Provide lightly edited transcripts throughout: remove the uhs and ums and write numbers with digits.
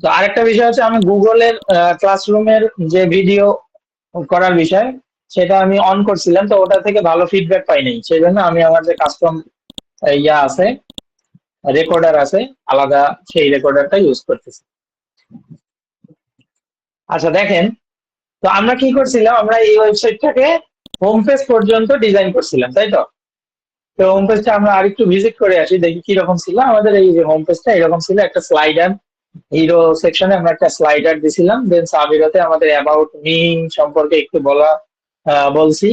তো আরেকটা বিষয় হচ্ছে আমি গুগলের ক্লাসরুমের যে ভিডিও করার বিষয় সেটা আমি অন করছিলাম, তো ওটা থেকে ভালো ফিডব্যাক পাই নাই, সেই জন্য আমি আমার যে কাস্টম ইয়া আছে, রেকর্ডার আছে আলাদা, সেই রেকর্ডারটা ইউজ করতেছি। আচ্ছা দেখেন, তো আমরা কি করছিলাম, আমরা এই ওয়েবসাইটটাকে হোম পেজ পর্যন্ত ডিজাইন করছিলাম, তাই তো? তো হোম পেজটা আমরা আরেকটু ভিজিট করে আসি, দেখি কি রকম ছিল আমাদের এই যে হোম পেজটা। এরকম ছিল, একটা স্লাইডার, হিরো সেকশনে আমরা একটা স্লাইডার দিছিলাম, দেন সাবিরতে আমাদের অ্যাবাউট মি সম্পর্কে একটু বলছি।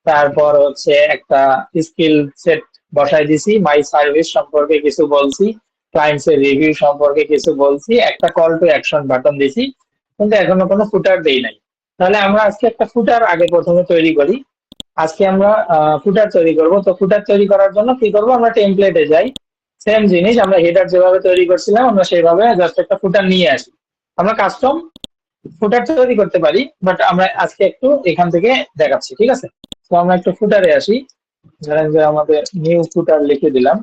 তারপর হচ্ছে একটা স্কিল সেট বসাই দিছি, মাই সার্ভিস সম্পর্কে কিছু বলছি, ক্লায়েন্টস এর রিভিউ সম্পর্কে কিছু বলছি, একটা কল টু অ্যাকশন বাটন দিছি, কিন্তু এখনো কোনো ফুটার দেই নাই। তাহলে আমরা আজকে একটা ফুটার আগে প্রথমে তৈরি করি। আজকে আমরা ফুটার তৈরি করব। তো ফুটার তৈরি করার জন্য কি করব, আমরা টেমপ্লেটে যাই, সেম জিনিস, আমরা হেডার যেভাবে তৈরি করছিলাম আমরা সেইভাবে জাস্ট একটা ফুটার নিয়ে আসি। আমরা কাস্টম ফুটার তৈরি করতে পারি, বাট আমরা আজকে একটু এখান থেকে দেখাচ্ছি, ঠিক আছে? তো আমরা একটু ফুটারে আসি, ধরেন যে আমাদের নিউ ফুটার লিখে দিলাম,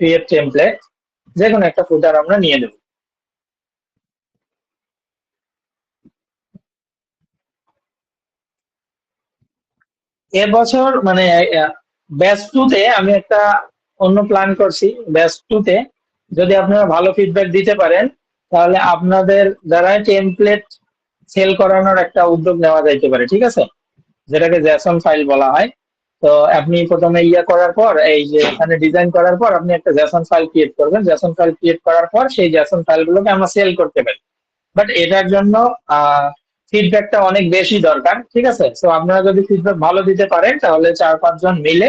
ক্রিয়েট টেমপ্লেট, যে কোনো একটা ফুটার আমরা নিয়ে নেব। এবছর মানে ব্যাচ টু তে আমি একটা অন্য প্ল্যান করছি। ব্যাচ টু তে যদি আপনারা ভালো ফিডব্যাক দিতে পারেন, তাহলে আপনাদের দ্বারা টেমপ্লেট সেল করানোর একটা উদ্যোগ নেওয়া যাইতে পারে, ঠিক আছে? যেটাকে জ্যাসন ফাইল বলা হয়। তো আপনি প্রথমে ইয়া করার পর, এই যে এখানে ডিজাইন করার পর আপনি একটা জ্যাসন ফাইল ক্রিয়েট করবেন। জ্যাসন ফাইল ক্রিয়েট করার পর সেই জ্যাসন ফাইলগুলোকে আমরা সেল করতে পারি, বাট এটার জন্য ফিডব্যাকটা অনেক বেশি দরকার, ঠিক আছে? তো আপনারা যদি ফিডব্যাক ভালো দিতে পারেন, তাহলে 4-5 জন মিলে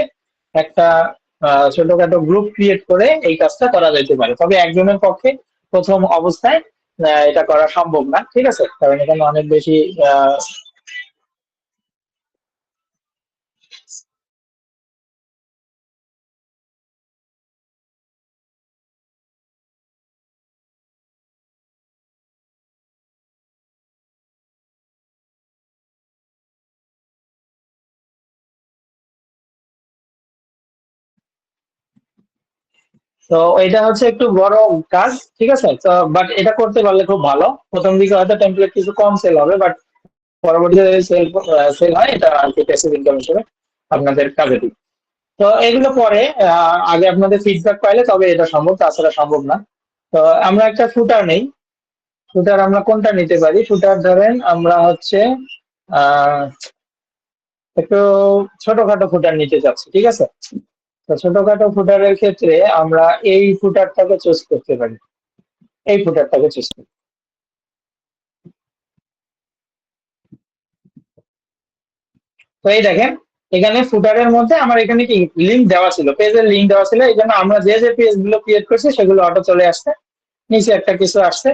একটা ছোটখাটো গ্রুপ ক্রিয়েট করে এই কাজটা করা যেতে পারে। তবে একজনের পক্ষে প্রথম অবস্থায় এটা করা সম্ভব না, ঠিক আছে? কারণ এখানে অনেক বেশি আহ, তো এটা হচ্ছে একটু বড় কাজ, ঠিক আছে? তো বাট এটা করতে পারলে খুব ভালো। প্রথম দিকে হয়তো টেমপ্লেট কিছু কম সেল হবে, বাট পরবর্তীতে সেল সেল হয়, এটা আর কি প্যাসিভ ইনকাম হিসেবে আপনাদের কাজে দিবে। তো এগুলো পরে আগে আপনাদের ফিডব্যাক পাইলে তবে এটা সম্ভব, তাছাড়া সম্ভব না। তো আমরা একটা ফুটার নেই। ফুটার আমরা কোনটা নিতে পারি? ফুটার ধরেন আমরা হচ্ছে আহ একটু ছোটখাটো ফুটার নিতে চাচ্ছি, ঠিক আছে? তো ছোটখাটো ফুটারের ক্ষেত্রে আমরা এই ফুটারটাকে চুজ করতে পারি, এই ফুটারটাকে চুজ করি। তো এই দেখেন, এখানে ফুটারের মধ্যে আমার এখানে কি লিঙ্ক দেওয়া ছিল, পেজের লিঙ্ক দেওয়া ছিল, এই জন্য আমরা যে যে পেজ গুলো ক্রিয়েট করছি সেগুলো অটো চলে আসছে। নিচে একটা কিছু আসছে।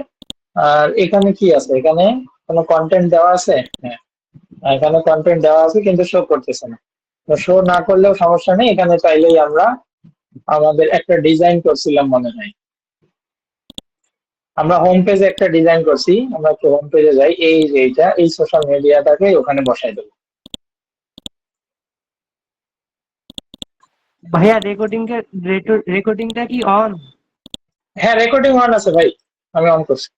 আর এখানে কি আছে, এখানে কোনো কন্টেন্ট দেওয়া আছে? হ্যাঁ, এখানে কন্টেন্ট দেওয়া আছে কিন্তু শো করতেছে না। তো শো না করলেও সমস্যা নেই, এখানে চাইলেই আমরা আমাদের একটা ডিজাইন করছিলাম মনে হয়, আমরা হোম পেজে একটা ডিজাইন করছি, আমরা একটু হোম পেজে যাই, এই যে এইটা, এই সোশ্যাল মিডিয়াটাকে ওখানে বসাই দেবো। ভাইয়া রেকর্ডিংটা কি অন? হ্যাঁ, রেকর্ডিং অন আছে ভাই, আমি অন করছি।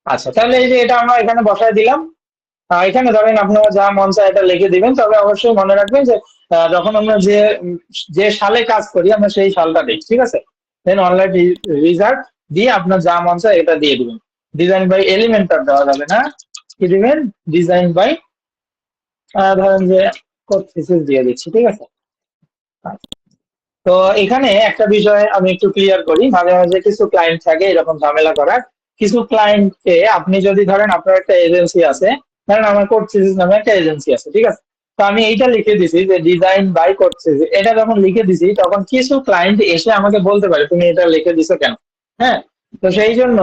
আচ্ছা, তাহলে এই যে এটা আমরা এখানে বসায় দিলাম। এখানে ধরেন আপনারা যা মন চায় এটা লিখে দিবেন, তবে অবশ্যই মনে রাখবেন যে যখন আমরা যে সালে কাজ করি আমরা সেই সালটা দিই, ঠিক আছে? দেন অনলাইন রিজাল্ট দিয়ে আপনার যা মন চায় এটা দিয়ে দিবেন। ডিজাইন বাই এলিমেন্টার দেওয়া যাবে না, কি দিবেন? ডিজাইন বাই, ধরেন যে কোড থিসিস দিয়ে দিচ্ছি, ঠিক আছে? তো এখানে একটা বিষয় আমি একটু ক্লিয়ার করি, মাঝে মাঝে কিছু ক্লায়েন্ট থাকে এরকম ঝামেলা করার। কিছু ক্লায়েন্টকে আপনি যদি ধরেন আপনার একটা এজেন্সি আছে, ধরেন আমার কোর্সিস নামে একটা এজেন্সি আছে, ঠিক আছে? তো আমি এইটা লিখে দিছি যে ডিজাইন বাই কোর্সিস, এটা যখন লিখে দিছি তখন কিছু ক্লায়েন্ট এসে আমাকে বলতে পারে তুমি এটা লিখে দিছো কেন? হ্যাঁ, তো সেই জন্য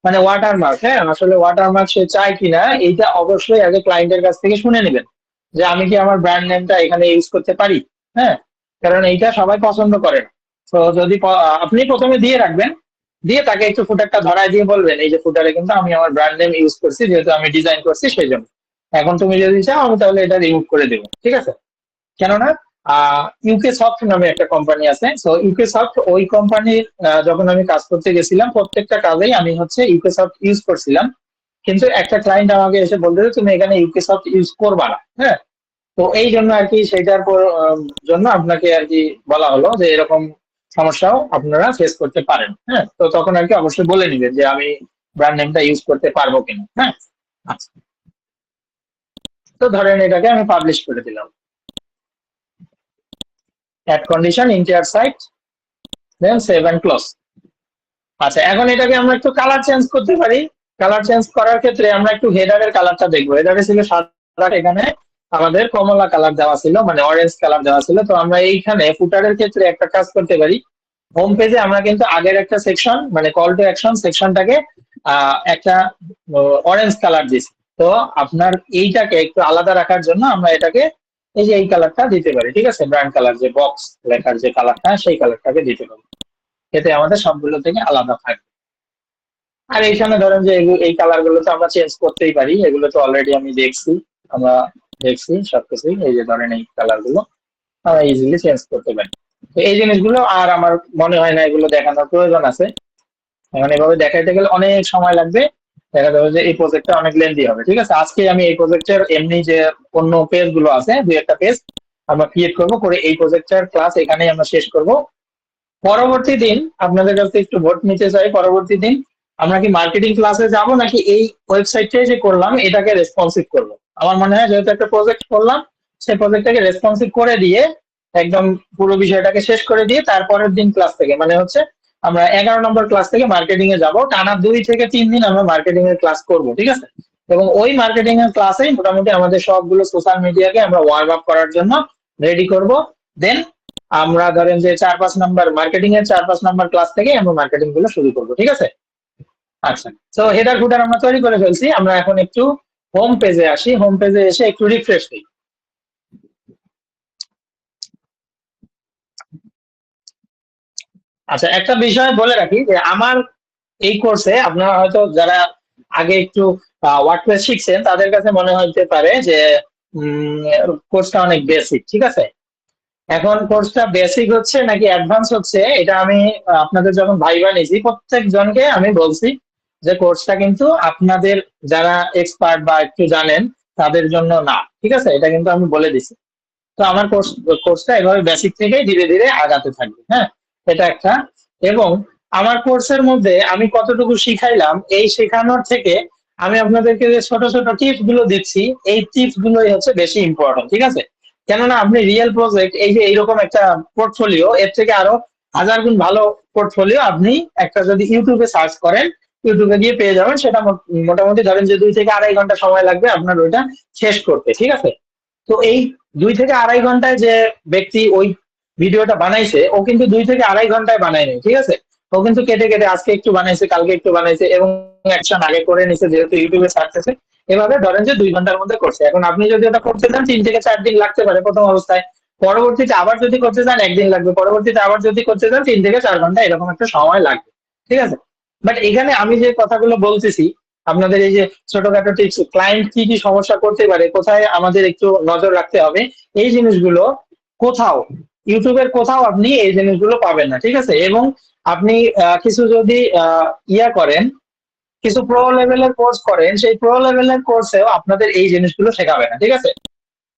মানে ওয়াটারমার্ক, হ্যাঁ, আসলে ওয়াটারমার্ক সে চায় কিনা এইটা অবশ্যই আগে ক্লায়েন্টের কাছ থেকে শুনে নেবেন, যে আমি কি আমার ব্র্যান্ড নেমটা এখানে ইউজ করতে পারি। হ্যাঁ, কারণ এইটা সবাই পছন্দ করে না। তো যদি আপনি প্রথমে দিয়ে রাখবেন, দিয়ে তাকে একটু ফুটারটা ধরায় দিয়ে বলবেন এই যে ফুটারে কিন্তু আমি আমার ব্র্যান্ড নেম ইউজ করছি, যেহেতু আমি ডিজাইন করছি সেই জন্য। এখন তুমি যদি চাও আমি তাহলে এটা রিমুভ করে দেবো, ঠিক আছে? কেননা ইউকে সফট নামে একটা কোম্পানি আছে। সো ইউকে সফট ওই কোম্পানির যখন আমি কাজ করতে গেছিলাম প্রত্যেকটা কাজেই আমি হচ্ছে ইউকে সফট ইউজ করছিলাম। কিন্তু একটা ক্লায়েন্ট আমাকে এসে বলতে যে তুমি এখানে ইউকে সফট ইউজ করবা না, হ্যাঁ। তো এই জন্য আর কি সেটার পর জন্য আপনাকে আর কি বলা হলো যে এরকম সমস্যাও আপনারা ফেস করতে পারেন, হ্যাঁ। তো তখন আর কি অবশ্যই বলে নিবেন যে আমি ব্র্যান্ড নেমটা ইউজ করতে পারবো কিনা, হ্যাঁ। আচ্ছা, তো ধরেন এটাকে আমি পাবলিশ করে দিলাম, add condition inter site, then save and close. আচ্ছা, এখন এটাকে আমরা একটু কালার চেঞ্জ করতে পারি। কালার চেঞ্জ করার ক্ষেত্রে আমরা একটু হেডারের কালারটা দেখবো। হেডারে ছিল সাদা, এখানে আমাদের কমলা কালার দেওয়া ছিল, মানে অরেঞ্জ কালার দেওয়া ছিল। তো আমরা এইখানে ফুটারের ক্ষেত্রে একটা কাজ করতে পারি। হোম পেজে আমরা কিন্তু আগের একটা সেকশন মানে কল টু অ্যাকশন সেকশনটাকে একটা অরেঞ্জ কালার দিছি। তো আপনার এইটাকে একটু আলাদা রাখার জন্য আমরা এটাকে এই যে এই কালারটা দিতে পারি, ঠিক আছে। ব্র্যান্ড কালার যে বক্স লেখার যে কালারটা সেই কালারটাকে দিতে পারি, এতে আমাদের সবগুলো থেকে আলাদা থাকবে। আর এইখানে ধরেন যে এই কালার গুলো তো আমরা চেঞ্জ করতেই পারি, এগুলো তো অলরেডি আমি দেখছি, আমরা দেখছি সবকিছুই। এই যে ধরেন এই কালার গুলো আমরা ইজিলি চেঞ্জ করতে পারি। তো এই জিনিসগুলো আর আমার মনে হয় না এগুলো দেখানোর প্রয়োজন আছে। এখন এভাবে দেখাইতে গেলে অনেক সময় লাগবে, দেখা যাবে যে এই প্রজেক্টটা অনেক লেন্দি হবে, ঠিক আছে। আজকে আমি এই প্রজেক্টের এমনি যে অন্য পেজ গুলো আছে দুই একটা পেজ আমরা ক্রিয়েট করবো, করে এই প্রজেক্টের ক্লাস এখানেই আমরা শেষ করব। পরবর্তী দিন আপনাদের কাছে একটু ভোট নিতে চাই, পরবর্তী দিন আমরা কি মার্কেটিং ক্লাসে যাব নাকি এই ওয়েবসাইটটাই যে করলাম এটাকে রেসপন্সিভ করবো। আমার মনে হয় যেহেতু একটা প্রজেক্ট করলাম, সেই প্রজেক্টটাকে রেসপন্সিভ করে দিয়ে একদম পুরো বিষয়টাকে শেষ করে দিয়ে তারপরের দিন ক্লাস থেকে মানে হচ্ছে আমরা 11 নম্বর ক্লাস থেকে মার্কেটিং এ যাবো। টানা 2 থেকে 3 দিন আমরা মার্কেটিং এর ক্লাস করব, ঠিক আছে। এবং ওই মার্কেটিং এর ক্লাসেই মোটামুটি আমাদের সবগুলো সোশ্যাল মিডিয়াকে আমরা ওয়ার্ম আপ করার জন্য রেডি করব। দেন আমরা ধরেন যে 4-5 নম্বর মার্কেটিং এর 4-5 নম্বর ক্লাস থেকে আমরা মার্কেটিং গুলো শুরু করবো, ঠিক আছে। আচ্ছা, তো হেডার ফুটার আমরা তৈরি করে ফেলছি। আমরা এখন একটু হোম পেজে আসি, হোম পেজে এসে একটু রিফ্রেশ দিই। আচ্ছা, একটা বিষয় বলে রাখি যে আমার এই কোর্সে আপনারা হয়তো যারা আগে একটু ওয়ার্ডপ্রেস শিখছেন তাদের কাছে মনে হতে পারে যে কোর্সটা অনেক বেসিক, ঠিক আছে। এখন কোর্সটা বেসিক হচ্ছে নাকি অ্যাডভান্স হচ্ছে এটা আমি আপনাদের যখন ভাইবা নিয়েছি প্রত্যেক জনকে আমি বলছি যে কোর্সটা কিন্তু আপনাদের যারা এক্সপার্ট বা একটু জানেন তাদের জন্য না, ঠিক আছে। এটা কিন্তু আমি বলে দিছি। তো আমার কোর্সটা এভাবে বেসিক থেকেই ধীরে ধীরে আগাতে থাকবে, হ্যাঁ। এটা একটা। এবং আমার কোর্সের মধ্যে আমি কতটুকু শিখাইলাম এই শেখানোর থেকে আমি আপনাদেরকে যে ছোট ছোট টিপস গুলো দিচ্ছি এই টিপস গুলোই হচ্ছে বেশি ইম্পর্টেন্ট, ঠিক আছে। কেননা আপনি রিয়েল প্রজেক্ট এই যে এইরকম একটা পোর্টফোলিও এর থেকে আরো হাজার গুণ ভালো পোর্টফোলিও আপনি একটা যদি ইউটিউবে সার্চ করেন ইউটিউবে গিয়ে পেয়ে যাবেন। সেটা মোটামুটি ধরেন যে 2 থেকে আড়াই ঘন্টা সময় লাগবে আপনার ওইটা শেষ করতে, ঠিক আছে। তো এই 2 থেকে আড়াই ঘন্টায় যে ব্যক্তি ওই ভিডিওটা বানাইছে ও কিন্তু 2 থেকে আড়াই ঘন্টায় বানায়নি, ঠিক আছে। ও কিন্তু কেটে কেটে আজকে একটু বানাইছে কালকে একটু বানাইছে এবং অ্যাকশন আগে করে নিছে যেহেতু ইউটিউবে ছাড়তেছে। এভাবে ধরেন যে 2 ঘন্টার মধ্যে করছে। এখন আপনি যদি এটা করতে চান 3 থেকে 4 দিন লাগতে পারে প্রথম অবস্থায়, পরবর্তীতে আবার যদি করতে চান একদিন লাগবে, পরবর্তীতে আবার যদি করতে চান 3 থেকে 4 ঘন্টা এরকম একটা সময় লাগবে, ঠিক আছে। বাট এখানে আমি যে কথাগুলো বলতেছি আপনাদের এই যে ছোটখাটো টিপস, ক্লায়েন্ট কি কি সমস্যা করতে পারে, কোথায় আমাদের একটু নজর রাখতে হবে, এই জিনিসগুলো কোথাও ইউটিউবের কোথাও আপনি এই জিনিসগুলো পাবেন না, ঠিক আছে। এবং আপনি কিছু যদি ইয়া করেন, কিছু প্রো লেভেলের কোর্স করেন, সেই প্রো লেভেলের কোর্সেও আপনাদের এই জিনিসগুলো শেখাবে না, ঠিক আছে।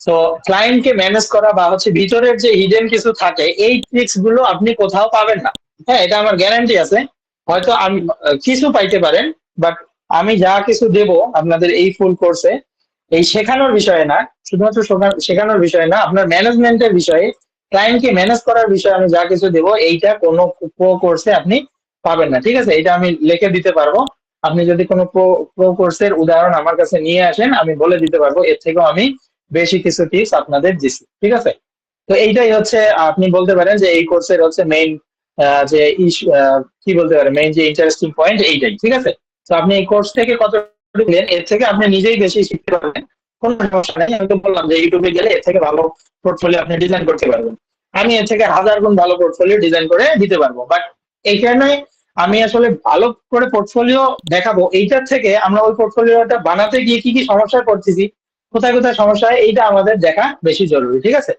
তো ক্লায়েন্টকে ম্যানেজ করা বা হচ্ছে ভিতরের যে হিডেন কিছু থাকে এই ট্রিক্স গুলো আপনি কোথাও পাবেন না, হ্যাঁ। এটা আমার গ্যারান্টি আছে। হয়তো আমি কিছু পাইতে পারেন, বাট আমি যা কিছু দেব আপনাদের এই ফুল কোর্সে এই শেখানোর বিষয়ে না, শুধুমাত্র শেখানোর বিষয়ে না, আপনার ম্যানেজমেন্টের বিষয়ে, ক্লায়েন্টকে ম্যানেজ করার বিষয়ে আমি যা কিছু দেব এইটা কোনো প্রো কোর্সে আপনি পাবেন না, ঠিক আছে। এটা আমি লিখে দিতে পারবো। আপনি যদি কোনো প্রো কোর্সের উদাহরণ আমার কাছে নিয়ে আসেন আমি বলে দিতে পারবো এর থেকেও আমি বেশি কিছু টিপস আপনাদের দিচ্ছি, ঠিক আছে। তো এইটাই হচ্ছে আপনি বলতে পারেন যে এই কোর্সের হচ্ছে মেইন যে কি বলতে পারেন মেইন যে ইন্টারেস্টিং পয়েন্ট এইটাই, ঠিক আছে। তো আপনি এই কোর্স থেকে কতটুকু নেন এর থেকে আপনি নিজেই বেশি শিখতে পারবেন, কোনো সমস্যা নেই। আমি তো বললাম যে ইউটিউবে গেলে এর থেকে ভালো পোর্টফোলিও আপনি ডিজাইন করতে পারবেন। আমি এর থেকে হাজার গুণ ভালো পোর্টফোলিও ডিজাইন করে দিতে পারবো। বাট এইখানে আমি আসলে ভালো করে পোর্টফোলিও দেখাবো এইটার থেকে আমরা ওই পোর্টফোলিওটা বানাতে গিয়ে কি কি সমস্যায় পড়তেছি, কোথায় কোথায় সমস্যা হয় এইটা আমাদের দেখা বেশি জরুরি, ঠিক আছে।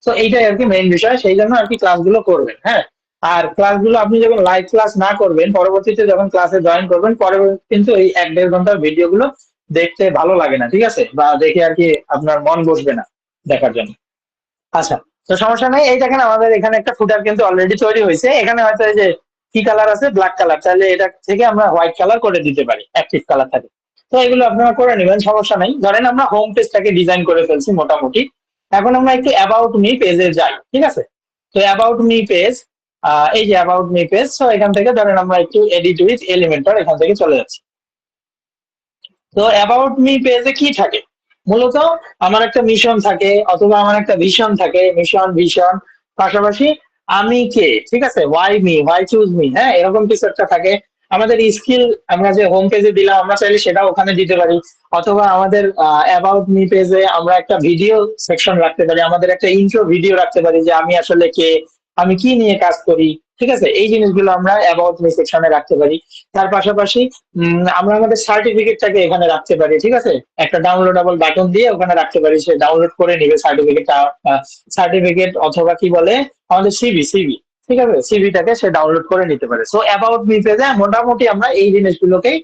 তো এইটাই আর কি মেইন বিষয়, সেই জন্য আর কি ক্লাসগুলো করবেন। হ্যাঁ, আর ক্লাসগুলো আপনি যখন লাইভ ক্লাস না করবেন, পরবর্তীতে যখন ক্লাসে জয়েন করবেন, পরে কিন্তু এই 1-1.5 ঘন্টার ভিডিওগুলো দেখতে ভালো লাগে না, ঠিক আছে, বা দেখে আর কি আপনার মন বসবে না দেখার জন্য। আচ্ছা, তো সমস্যা নাই। এই দেখেন আমাদের এখানে একটা ফুটার কিন্তু অলরেডি তৈরি হয়েছে। এখানে হয়তো এই যে কি কালার আছে, ব্ল্যাক কালার, চাইলে এটা থেকে আমরা হোয়াইট কালার করে দিতে পারি, অ্যাক্টিভ কালার থাকে। তো এগুলো আপনারা করে নেবেন, সমস্যা নাই। ধরেন আমরা হোম পেজটাকে ডিজাইন করে ফেলছি মোটামুটি। এখন আমরা একটু অ্যাবাউট মি পেজে যাই, ঠিক আছে। তো অ্যাবাউট মি পেজ, এই যে অ্যাবাউট মি পেজ, তো এখান থেকে ধরেন আমরা একটু এডিট উইথ এলিমেন্টর এখান থেকে চলে যাচ্ছি। তো অ্যাবাউট মি পেজে কি থাকে, মূলত আমার একটা মিশন থাকে অথবা আমার একটা ভিশন থাকে, মিশন ভিশন, পাশাপাশি আমি কে, ঠিক আছে, Y me, Y choose me, হ্যাঁ, এরকম কিছু একটা থাকে। আমাদের স্কিল আমরা যে হোম পেজে দিলাম, আমরা চাইলে সেটা ওখানে দিতে পারি। অথবা আমাদের অ্যাবাউট মি পেজে আমরা একটা ভিডিও সেকশন রাখতে পারি, আমাদের একটা ইন্ট্রো ভিডিও রাখতে পারি যে আমি আসলে কে, আমি কি নিয়ে কাজ করি, ঠিক আছে, এই জিনিসগুলো আমরা অ্যাবাউট মি সেকশনে রাখতে পারি। তার পাশাপাশি আমরা আমাদের সার্টিফিকেটটাকে এখানে রাখতে পারি, ঠিক আছে, একটা ডাউনলোডেবল বাটন দিয়ে ওখানে রাখতে পারি, সে ডাউনলোড করে নিবে সার্টিফিকেটটা, সার্টিফিকেট অথবা কি বলে আমাদের সিভি, ঠিক আছে, সিভিটাকে সে ডাউনলোড করে নিতে পারে। সো অ্যাবাউট মি পেজে মোটামুটি আমরা এই জিনিসগুলোকেই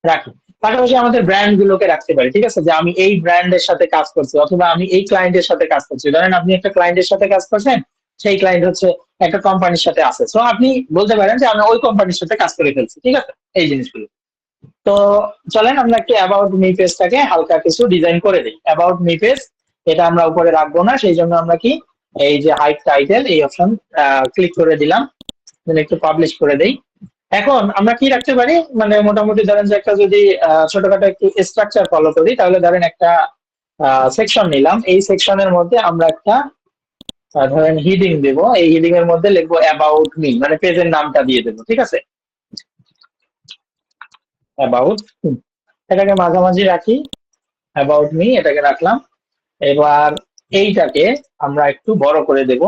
রাখি। পাশাপাশি আমাদের ব্র্যান্ড গুলোকে রাখতে পারি, ঠিক আছে, যে আমি এই ব্র্যান্ডের সাথে কাজ করছি অথবা আমি এই ক্লায়েন্টের সাথে কাজ করছি। ধরেন আপনি একটা ক্লায়েন্টের সাথে কাজ করছেন, সেই ক্লায়েন্ট হচ্ছে একটা কোম্পানির সাথে আছে, সো আপনি বলতে পারেন যে আমি ওই কোম্পানির সাথে কাজ করে ফেলছি, ঠিক আছে, এই জিনিসগুলো। তো চলেন আমরা একটু অ্যাবাউট মি পেজটাকে হালকা কিছু ডিজাইন করে দিই। অ্যাবাউট মি পেজ এটা আমরা উপরে রাখবো না, সেই জন্য আমরা কি এই যে হাইড টাইটেল এই অপশন ক্লিক করে দিলাম, একটু পাবলিশ করে দেই। এখন আমরা কি রাখতে পারি, মানে মোটামুটি ধরেন যে একটা যদি ছোটখাটো একটু স্ট্রাকচার ফলো করি, তাহলে ধরেন একটা সেকশন নিলাম, এই সেকশনের মধ্যে আমরা একটা ধরেন হিডিং দেব, এই হিডিং এর মধ্যে লিখবো অ্যাবাউট মি, মানে পেজের নামটা দিয়ে দেবো, ঠিক আছে, অ্যাবাউট, এটাকে মাঝামাঝি রাখি, অ্যাবাউট মি এটাকে রাখলাম। এবার এইটাকে আমরা একটু বড় করে দেব।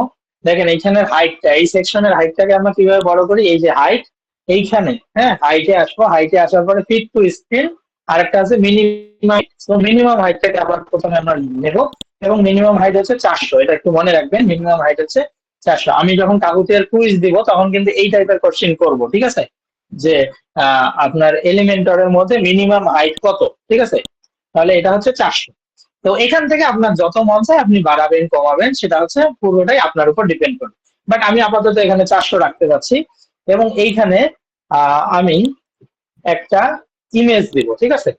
দেখেন এইখানের হাইটটা, এই সেকশনের হাইটটাকে আমরা কিভাবে বড় করি, এই যে হাইট, এইখানে, হ্যাঁ, হাইটে আসবো, হাইটে আসার পরে ফিট টু স্ক্রিন, আরেকটা আছে মিনিমাম। তো মিনিমাম হাইটটাকে আবার প্রথমে আমরা নেব, এবং মিনিমাম হাইট হচ্ছে 400, এটা একটু মনে রাখবেন, মিনিমাম হাইট হচ্ছে 400। আমি যখন কাকুতির কুইজ দিব তখন কিন্তু এই টাইপের কোশ্চেন করব, ঠিক আছে, যে আপনার এলিমেন্টরের মধ্যে মিনিমাম হাইট কত, ঠিক আছে, তাহলে এটা হচ্ছে 400। তো এখান থেকে আপনার যত মন চায় আপনি বাড়াবেন কমাবেন, সেটা হচ্ছে পুরোটাই আপনার উপর ডিপেন্ড করে। বাট আমি আপাতত এখানে 400 রাখতে যাচ্ছি, এবং এইখানে আমি একটা ইমেজ দিব, ঠিক আছে,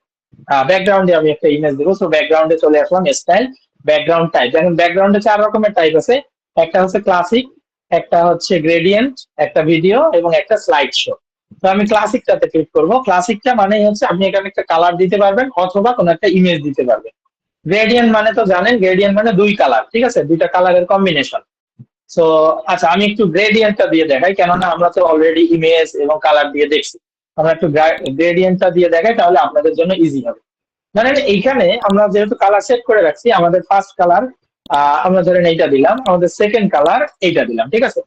ব্যাকগ্রাউন্ডে আমি একটা ইমেজ দিব। সো ব্যাকগ্রাউন্ডে চলে আসলাম, স্টাইল, ব্যাকগ্রাউন্ড টাইপ। দেখেন ব্যাকগ্রাউন্ডে 4 রকমের টাইপ আছে, একটা হচ্ছে ক্লাসিক, একটা হচ্ছে গ্রেডিয়েন্ট, একটা ভিডিও, এবং একটা স্লাইড শো। তো আমি ক্লাসিকটাতে ক্লিক করব। ক্লাসিকটা মানে হচ্ছে আপনি এখানে একটা কালার দিতে পারবেন অথবা কোনো একটা ইমেজ দিতে পারবেন। গ্রেডিয়েন্ট মানে তো জানেন, গ্রেডিয়েন্ট মানে দুই কালার, ঠিক আছে, দুইটা কালারের কম্বিনেশন। সো আচ্ছা, আমি একটু গ্রেডিয়েন্টটা দিয়ে দেখাই, কেননা আমরা তো অলরেডি ইমেজ এবং কালার দিয়ে দেখছি। আমরা একটু গ্রেডিয়েন্টটা দিয়ে দেখাই, তাহলে আপনাদের জন্য ইজি হবে। মানে এইখানে আমরা যেহেতু কালার সেট করে রাখছি, আমাদের ফার্স্ট কালার আমরা ধরেন এইটা দিলাম, আমাদের সেকেন্ড কালার এইটা দিলাম, ঠিক আছে।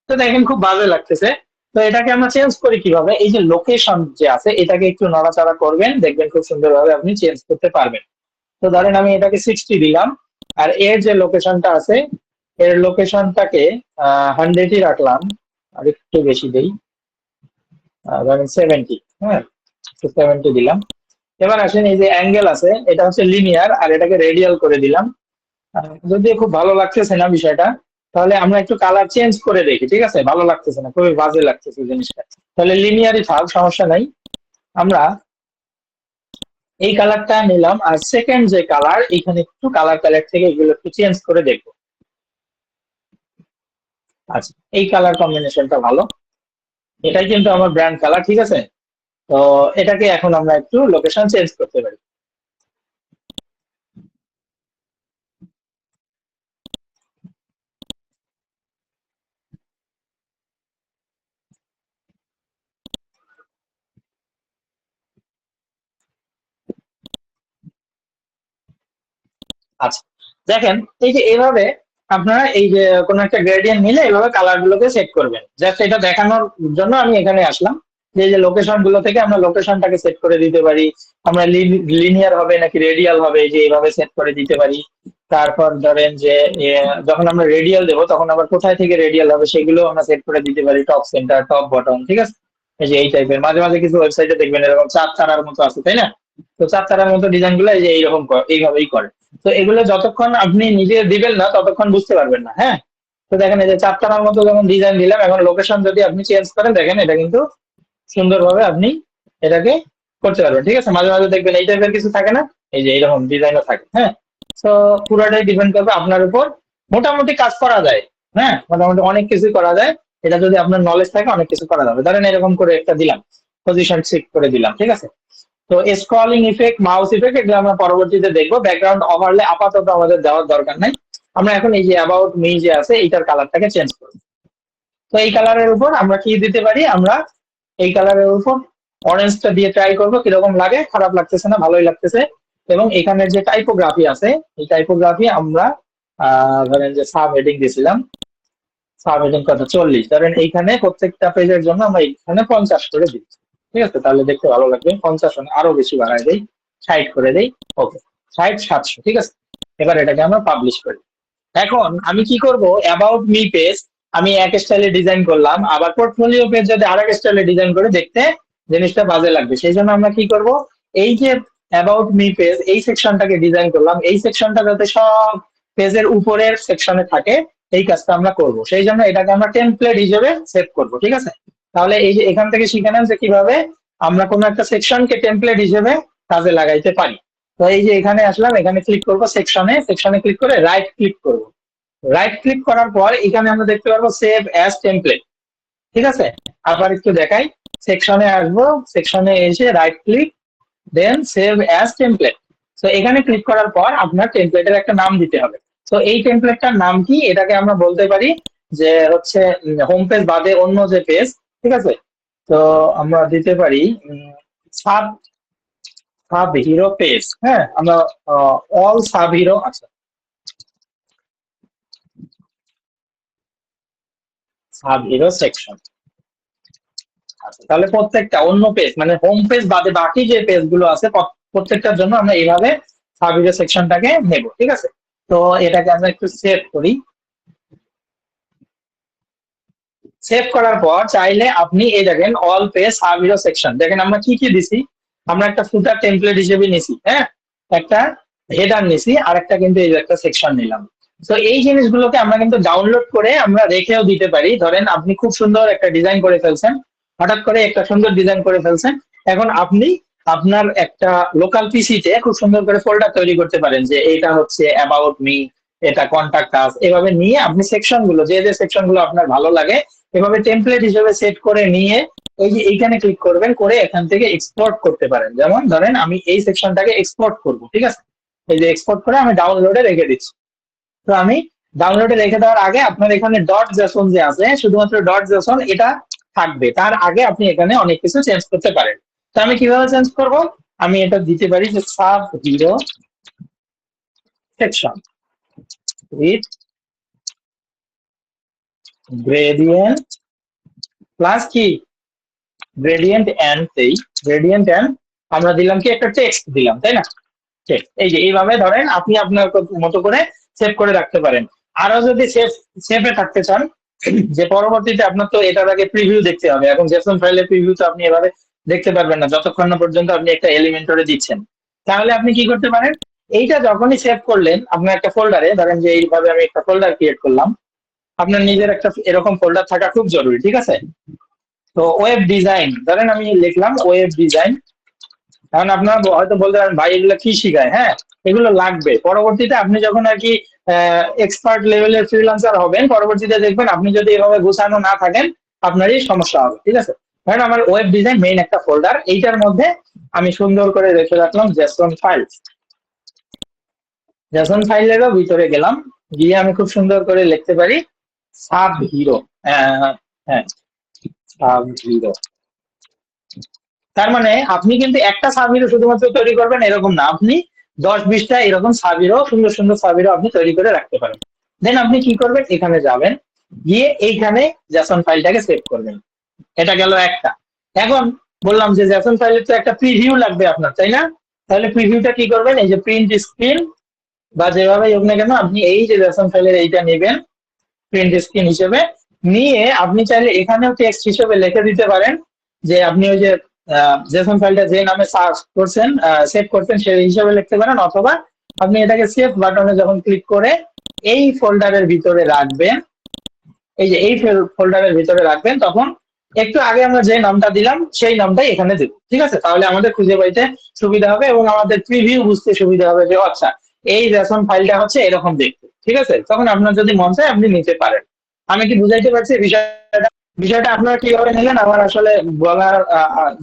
তো দেখেন খুব বাজে লাগতেছে। তো এটাকে আমরা চেঞ্জ করি কিভাবে, এই যে লোকেশন যে আছে এটাকে একটু নড়াচড়া করবেন, দেখবেন খুব সুন্দরভাবে আপনি চেঞ্জ করতে পারবেন। তো ধরেন আমি এটাকে 60 দিলাম, আর এর যে লোকেশনটা আছে এর লোকেশনটাকে 100ই রাখলাম, আর একটু বেশি দেই, ধরেন 70, হ্যাঁ, 70 দিলাম। এবার আসেন এই যে অ্যাঙ্গেল আছে, এটা হচ্ছে লিনিয়ার, আর এটাকে রেডিয়াল করে দিলাম। যদিও খুব ভালো লাগতেছে না বিষয়টা, তাহলে আমরা একটু কালার চেঞ্জ করে দেখি, ঠিক আছে, ভালো লাগতেছে না, খুবই বাজে লাগতেছে জিনিসটা, তাহলে লিনিয়ারই থাক, সমস্যা নাই। আমরা এই কালারটা নিলাম, আর সেকেন্ড যে কালার, এখানে একটু কালার প্যালেট থেকে এগুলো একটু চেঞ্জ করে দেখবো। আচ্ছা, এই কালার কম্বিনেশনটা ভালো, এটাই কিন্তু আমার ব্র্যান্ড কালার, ঠিক আছে। তো এটাকে এখন আমরা একটু লোকেশন চেঞ্জ করতে পারি। আচ্ছা, দেখেন এই যে এভাবে আপনারা এই যে কোনো একটা গ্রেডিয়েন্ট নিলে এইভাবে কালার গুলোকে সেট করবেন। জাস্ট এটা দেখানোর জন্য আমি এখানে আসলাম। যে লোকেশন গুলো থেকে আমরা লোকেশনটাকে সেট করে দিতে পারি, আমরা লিনিয়ার হবে নাকি রেডিয়াল হবে যে এইভাবে সেট করে দিতে পারি। তারপর ধরেন যে যখন আমরা রেডিয়াল দেবো তখন আবার কোথায় থেকে রেডিয়াল হবে সেগুলো আমরা সেট করে দিতে পারি, টপ সেন্টার টপ বটম, ঠিক আছে। এই যে এই টাইপের মাঝে মাঝে কিছু ওয়েবসাইটে দেখবেন এরকম চার তারার মতো আছে, তাই না? তো চার তারার মতো ডিজাইন গুলো এই যে এইরকম এইভাবেই করে। তো এগুলো যতক্ষণ আপনি নিজে দিবেন না ততক্ষণ বুঝতে পারবেন না, হ্যাঁ। তো দেখেন এই যে চার তারার মতো যেমন ডিজাইন দিলাম, এখন লোকেশন যদি আপনি চেঞ্জ করেন দেখেন এটা কিন্তু সুন্দরভাবে আপনি এটাকে করতে পারবেন, ঠিক আছে। মাঝে মাঝে দেখবেন এই টাইপের কিছু থাকে না, এই যে এইরকম ডিজাইনও থাকে, হ্যাঁ। তো পুরোটাই ডিপেন্ড করবে আপনার উপর। মোটামুটি কাজ করা যায়, হ্যাঁ, মোটামুটি অনেক কিছু করা যায়। এটা যদি আপনার নলেজ থাকে অনেক কিছু করা যাবে। ধরেন এরকম করে একটা দিলাম, পজিশন শিফট করে দিলাম, ঠিক আছে। তো স্ক্রলিং ইফেক্ট, মাউস ইফেক্ট এগুলো আমরা পরবর্তীতে দেখবো। ব্যাকগ্রাউন্ড ওভারলে আপাতত আমাদের দেওয়ার দরকার নাই। আমরা এখন এই যে অ্যাবাউট মি যে আছে এইটার কালারটাকে চেঞ্জ করব। তো এই কালারের উপর আমরা কি দিতে পারি, আমরা এই কালারের উপর অরেঞ্জটা দিয়ে ট্রাই করবো কিরকম লাগে। খারাপ লাগতেছে না, ভালোই লাগতেছে। এবং এখানের যে টাইপোগ্রাফি আছে এই টাইপোগ্রাফি আমরা ধরেন যে সাব হেডিং দিয়েছিলাম, সাব হেডিং কত 40, ধরেন এইখানে প্রত্যেকটা পেজের জন্য আমরা এইখানে 50 করে দিচ্ছি, ঠিক আছে। তাহলে দেখতে ভালো লাগবে। 50 আরো বেশি বাড়ায় দেই, 60 করে দেই, ওকে, 60 700, ঠিক আছে। এবার এটাকে আমরা পাবলিশ করি। এখন আমি কি করব, অ্যাবাউট মি পেজ আমি এক স্টাইলে ডিজাইন করলাম, আবার পোর্টফোলিও পেজ যদি আরেক স্টাইলে ডিজাইন করে দেখতে জিনিসটা বাজে লাগবে। সেই জন্য আমরা কি করব, এই যে অ্যাবাউট মি পেজ এই সেকশনটাকে ডিজাইন করলাম, এই সেকশনটা যাতে সব পেজের উপরের সেকশনে থাকে এই কাজটা আমরা করব। সেই জন্য এটাকে আমরা টেমপ্লেট হিসেবে সেভ করব, ঠিক আছে। তাহলে এই যে এখান থেকে শিখে নেন যে কিভাবে আমরা কোনো একটা সেকশনকে টেমপ্লেট হিসেবে কাজে লাগাইতে পারি। তো এই যে এখানে আসলাম, এখানে ক্লিক করব সেকশনে, সেকশনে ক্লিক করে রাইট ক্লিক করব। রাইট ক্লিক করার পর এখানে আমরা দেখতে পারবো সেভ অ্যাজ টেমপ্লেট, ঠিক আছে। আবার একটু দেখাই, সেকশনে আসবো, সেকশনে এসে রাইট ক্লিক, দেন সেভ অ্যাজ টেমপ্লেট। তো এখানে ক্লিক করার পর আপনার টেমপ্লেটের একটা নাম দিতে হবে। তো এই টেমপ্লেটটার নাম কি, এটাকে আমরা বলতে পারি যে হচ্ছে হোম পেজ বাদে অন্য যে পেজ, ঠিক আছে। তো আমরা দিতে পারি সাব সাব হিরো পেজ, হ্যাঁ, আমরা অল সাব হিরো, আচ্ছা সাব হিরো সেকশন। আচ্ছা, তাহলে প্রত্যেকটা অন্য পেজ মানে হোম পেজ বাদে বাকি যে পেজ গুলো আছে প্রত্যেকটার জন্য আমরা এইভাবে সাব হিরো সেকশনটাকে নেব, ঠিক আছে। তো এটাকে আমরা একটু সেভ করি। সেভ করার পর চাইলে আপনি এই দেখেন all page sub hero section, দেখেন আমরা কি কি দিছি। আমরা একটা ফুটার টেমপ্লেট হিসেবে নিছি, হ্যাঁ, একটা হেডার নিছি, আর একটা কিন্তু এই যে একটা সেকশন নিলাম। তো এই জিনিসগুলোকে আমরা কিন্তু ডাউনলোড করে আমরা রেখেও দিতে পারি। ধরেন আপনি খুব সুন্দর একটা ডিজাইন করে ফেলছেন, হঠাৎ করে একটা সুন্দর ডিজাইন করে ফেলছেন, এখন আপনি আপনার একটা লোকাল পিসিতে খুব সুন্দর করে ফোল্ডার তৈরি করতে পারেন যে এটা হচ্ছে অ্যাবাউট মি, এটা কন্টাক্ট আস, এভাবে নিয়ে আপনি সেকশন গুলো যে যে সেকশন গুলো আপনার ভালো লাগে এভাবে টেমপ্লেট হিসেবে সেট করে নিয়ে এই যে এইখানে ক্লিক করবেন, করে এখান থেকে এক্সপোর্ট করতে পারেন। যেমন ধরেন আমি এই সেকশনটাকে এক্সপোর্ট করব, ঠিক আছে। এই যে এক্সপোর্ট করে আমি ডাউনলোডে রেখে দিচ্ছি। তো আমি ডাউনলোডে রেখে দেওয়ার আগে আপনার এখানে ডট জেসন যে আছে, শুধুমাত্র ডট জেসন এটা থাকবে, তার আগে আপনি এখানে অনেক কিছু চেঞ্জ করতে পারেন। তো আমি কিভাবে চেঞ্জ করব, আমি এটা দিতে পারি যে sub hero section with gradient plus কি গ্রেডিয়েন্ট এন্ড, এই গ্রেডিয়েন্ট এন্ড আমরা দিলাম কি একটা টেক্সট দিলাম, তাই না। ঠিক এই যে এইভাবে ধরেন আপনি আপনার মতো করে সেভ করে রাখতে পারেন। আরো যদি সেভে থাকতে চান যে পরবর্তীতে আপনার তো এটার আগে প্রিভিউ দেখতে হবে, এখন জেসন ফাইলের প্রিভিউ তো আপনি এভাবে দেখতে পারবেন না যতক্ষণ না পর্যন্ত আপনি একটা এলিমেন্টরে দিচ্ছেন। তাহলে আপনি কি করতে পারেন, এইটা যখনই সেভ করলেন আপনার একটা ফোল্ডারে, ধরেন যে এইভাবে আমি একটা ফোল্ডার ক্রিয়েট করলাম, আপনার নিজের একটা এরকম ফোল্ডার থাকা খুব জরুরি, ঠিক আছে। তো ওয়েব ডিজাইন ধরেন আমি লিখলাম ওয়েব ডিজাইন। এখন আপনারা হয়তো বলতে পারেন ভাই এগুলো কি শিখায়, হ্যাঁ, এগুলো লাগবে পরবর্তীতে আপনি যখন আর কি এক্সপার্ট লেভেলের ফ্রিল্যান্সার হবেন, পরবর্তীতে দেখবেন আপনি যদি এভাবে গুছানো না থাকেন আপনারই সমস্যা হবে, ঠিক আছে। ধরেন আমার ওয়েব ডিজাইন মেইন একটা ফোল্ডার, এইটার মধ্যে আমি সুন্দর করে রেখে রাখলাম জেসন ফাইল। জেসন ফাইলেরও ভিতরে গেলাম, গিয়ে আমি খুব সুন্দর করে লিখতে পারি সাব হিরো, হ্যাঁ সাব হিরো। তার মানে আপনি কিন্তু একটা সাব-হিরো শুধুমাত্র তৈরি করবেন এরকম না, আপনি 10-20টা এরকম সাব-হিরো সুন্দর সুন্দর সাব-হিরো আপনি তৈরি করে রাখতে পারেন। দেন আপনি কি করবেন, এখানে যাবেন, গিয়ে এইখানে জেসন ফাইলটাকে সেভ করবেন। এটা গেল একটা। এখন বললাম যে জেসন ফাইলের তো একটা প্রিভিউ লাগবে আপনার, তাই না? তাহলে প্রিভিউটা কি করবেন, এই যে প্রিন্ট স্ক্রিন বা যেভাবে হোক না কেন আপনি এই যে জেসন ফাইলের এইটা নেবেন প্রিন্ট স্ক্রিন হিসেবে, নিয়ে আপনি চাইলে এখানেও টেক্সট হিসেবে লিখে দিতে পারেন যে আপনি ওই যে জেসন ফাইলটা যে নামে সার্চ করছেন সেভ করছেন সেই হিসেবে লিখতে পারেন, অথবা আপনি এটাকে সেভ বাটনে যখন ক্লিক করে এই ফোল্ডারের ভিতরে রাখবেন, এই যে এই ফোল্ডারের ভিতরে রাখবেন, তখন একটু আগে আমরা যে নামটা দিলাম সেই নামটাই এখানে দেব, ঠিক আছে? তাহলে আমাদের খুঁজে পাইতে সুবিধা হবে এবং আমাদের প্রিভিউ বুঝতে সুবিধা হবে যে আচ্ছা এই রেশন ফাইলটা হচ্ছে এরকম দেখতে, ঠিক আছে? তখন আপনার যদি মন চায় আপনি নিতে পারেন। আমি কি বুঝাইতে পারছি বিষয়টা? বিষয়টা আপনারা কিভাবে নিলেন আমার আসলে বলার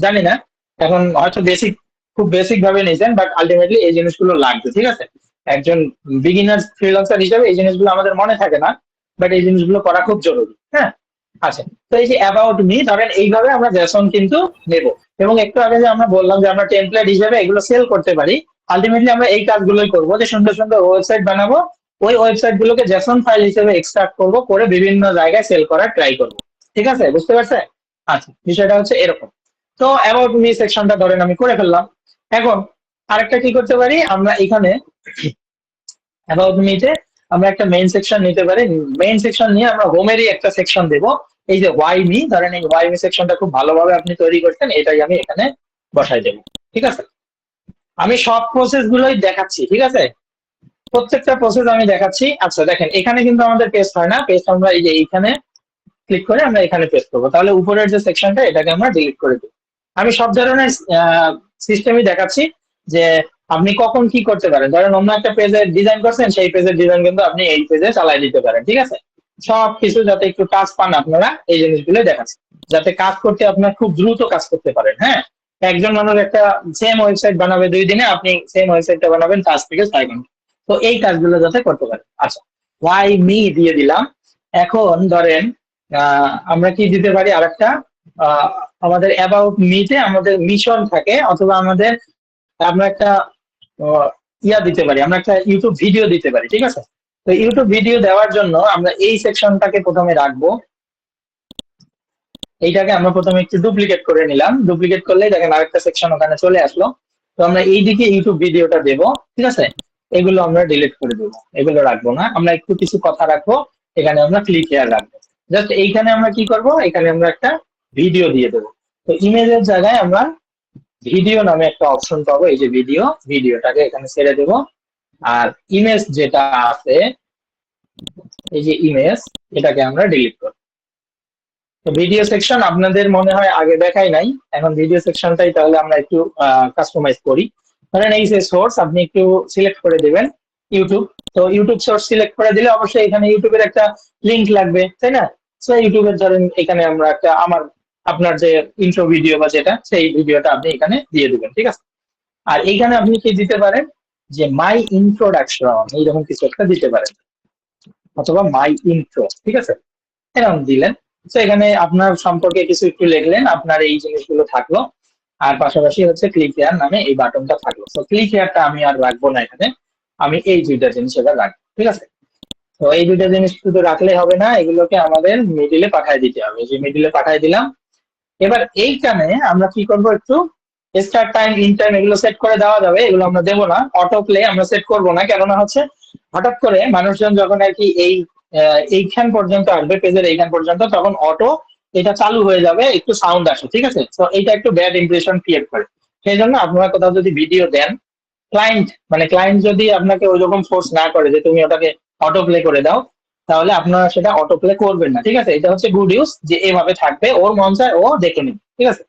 জানি না, এখন হয়তো খুব বেসিক ভাবে নিয়েছেন, বাট আলটিমেটলি এই জিনিসগুলো লাগবে, ঠিক আছে? একজন বিগিনার ফ্রিল্যান্সার হিসেবে এই জিনিসগুলো আমাদের মনে থাকে না, বাট এই জিনিসগুলো করা খুব জরুরি। হ্যাঁ, আচ্ছা। তো এই যে অ্যাবাউট মি ধরেন এইভাবে আমরা জেসন কিন্তু নেব, এবং একটু আগে যে আমরা বললাম যে আমরা টেমপ্লেট হিসেবে এগুলো সেল করতে পারি, আলটিমেটলি আমরা এই কাজগুলোই করবো, যে সুন্দর সুন্দর ওয়েবসাইট বানাবো, ওই ওয়েবসাইট গুলোকে জেসন ফাইল হিসেবে এক্সট্রাক্ট করবো, করে বিভিন্ন জায়গায় সেল করার ট্রাই করবো। ঠিক আছে, বুঝতে পারছেন? আচ্ছা, বিষয়টা হচ্ছে এরকম। তো অ্যাবাউট মি সেকশনটা ধরেন আমি করে ফেললাম। এখন আরেকটা কি করতে পারি আমরা এখানে, অ্যাবাউট মিতে আমরা একটা মেইন সেকশন নিতে পারি, মেইন সেকশন নিয়ে আমরা হোমেরই একটা সেকশন দেব। এই যে ওয়াই মি, ধরেন এই ওয়াই মি সেকশনটা খুব ভালোভাবে আপনি তৈরি করছেন, এটাই আমি এখানে বসাই দেবো, ঠিক আছে? আমি সব প্রসেস গুলোই দেখাচ্ছি, ঠিক আছে? প্রত্যেকটা প্রসেস আমি দেখাচ্ছি। আচ্ছা দেখেন, এখানে কিন্তু আমাদের পেস্ট হয় না, পেস্ট আমরা এই যে এইখানে ক্লিক করে আমরা এখানে পেস্ট করবো, তাহলে উপরের যে সেকশনটা এটাকে আমরা ডিলিট করে দেবো। আমি সব ধরনের সিস্টেমই দেখাচ্ছি যে আপনি কখন কি করতে পারেন। ধরেন অন্য একটা পেজে ডিজাইন করছেন, সেই পেজের ডিজাইন কিন্তু আপনি এই পেজে চালাই দিতে পারেন, ঠিক আছে? সব কিছু যাতে একটু কাজ পান আপনারা, এই জিনিসগুলো দেখাচ্ছি, যাতে কাজ করতে আপনার খুব দ্রুত কাজ করতে পারেন। হ্যাঁ, একজন মানুষ একটা সেম ওয়েবসাইট বানাবে 2 দিনে, আপনি সেম ওয়েবসাইটটা বানাবেন 5 থেকে 6 ঘন্টা। তো এই কাজগুলো যাতে করতে পারেন। আচ্ছা, ওয়াই মি দিয়ে দিলাম। এখন ধরেন আমরা কি দিতে পারি আরেকটা, আমাদের অ্যাবাউট মিতে আমাদের মিশন থাকে, অথবা আমাদের আমরা একটা ইয়া দিতে পারি, আমরা একটা ইউটিউব ভিডিও দিতে পারি, ঠিক আছে? তো ইউটিউব ভিডিও দেওয়ার জন্য আমরা এই সেকশনটাকে প্রথমে রাখবো, এইটাকে আমরা প্রথমে একটু ডুপ্লিকেট করে নিলাম, ডুপ্লিকেট করলেই দেখেন আরেকটা সেকশন ওখানে চলে আসলো। তো আমরা এইদিকে ইউটিউব ভিডিওটা দেব, ঠিক আছে? এগুলো আমরা ডিলিট করে দেবো, এগুলো রাখবো না, আমরা একটু কিছু কথা রাখবো। এখানে আমরা ক্লিক হেয়ার রাখবো। জাস্ট এইখানে আমরা কি করব, এখানে আমরা একটা ভিডিও দিয়ে দেবো। তো ইমেজের জায়গায় আমরা ভিডিও নামে একটা অপশন পাবো, এই যে ভিডিও, ভিডিওটাকে এখানে ছেড়ে দেবো। আর ইমেজ যেটা আছে, এই যে ইমেজ, এটাকে আমরা ডিলিট করবো। তো ভিডিও সেকশন আপনাদের মনে হয় আগে দেখাই নাই, এখন ভিডিও সেকশনটাই তাহলে আমরা একটু কাস্টমাইজ করি। ধরেন এই যে সোর্স আপনি একটু সিলেক্ট করে দিবেন ইউটিউব। তো ইউটিউব সোর্স সিলেক্ট করে দিলে অবশ্যই এখানে ইউটিউবের একটা লিংক লাগবে, তাই না? সো ইউটিউবের ধরেন এখানে আমরা একটা আপনার যে ইন্ট্রো ভিডিও বা যেটা, সেই ভিডিওটা আপনি এখানে দিয়ে দিবেন, ঠিক আছে? আর এইখানে আপনি কি দিতে পারেন, যে মাই ইন্ট্রোডাকশন এইরকম কিছু একটা দিতে পারেন, অথবা মাই ইন্ট্রো, ঠিক আছে? এরকম দিলেন। তো এখানে আপনার সম্পর্কে কিছু একটু লিখলেন, আপনার এই জিনিসগুলো থাকলো। আর পাশাপাশি হচ্ছে ক্লিক হেয়ার নামে এই বাটনটা থাকলো। তো ক্লিক হেয়ারটা আমি আর রাখবো না এখানে, আমি এই দুইটা জিনিস এবার রাখবো, ঠিক আছে? তো এই দুইটা জিনিস শুধু রাখলে হবে না, এগুলোকে আমাদের মিডিলে পাঠিয়ে দিতে হবে, যে মিডিলে পাঠিয়ে দিলাম। এবার এইখানে আমরা কি করবো, একটু স্টার্ট টাইম, ইন টাইম এগুলো সেট করে দেওয়া যাবে, এগুলো আমরা দেবো না। অটো প্লে আমরা সেট করবো না, কেননা হচ্ছে হঠাৎ করে মানুষজন যখন আর কি এইখান পর্যন্ত আসবে, পেজের এইখান পর্যন্ত, তখন অটো এটা চালু হয়ে যাবে, একটু সাউন্ড আসে, ঠিক আছে? তো এটা একটু ব্যাড ইমপ্রেশন ক্রিয়েট করে। সেই জন্য আপনারা কোথাও যদি ভিডিও দেন, ক্লায়েন্ট যদি আপনাকে ওই রকম ফোর্স না করে যে তুমি ওটাকে অটো প্লে করে দাও, তাহলে আপনারা সেটা অটো প্লে করবেন না, ঠিক আছে? এটা হচ্ছে গুড ইউজ, যে এভাবে থাকবে, ওর মন চায় ও দেখে নিবে, ঠিক আছে?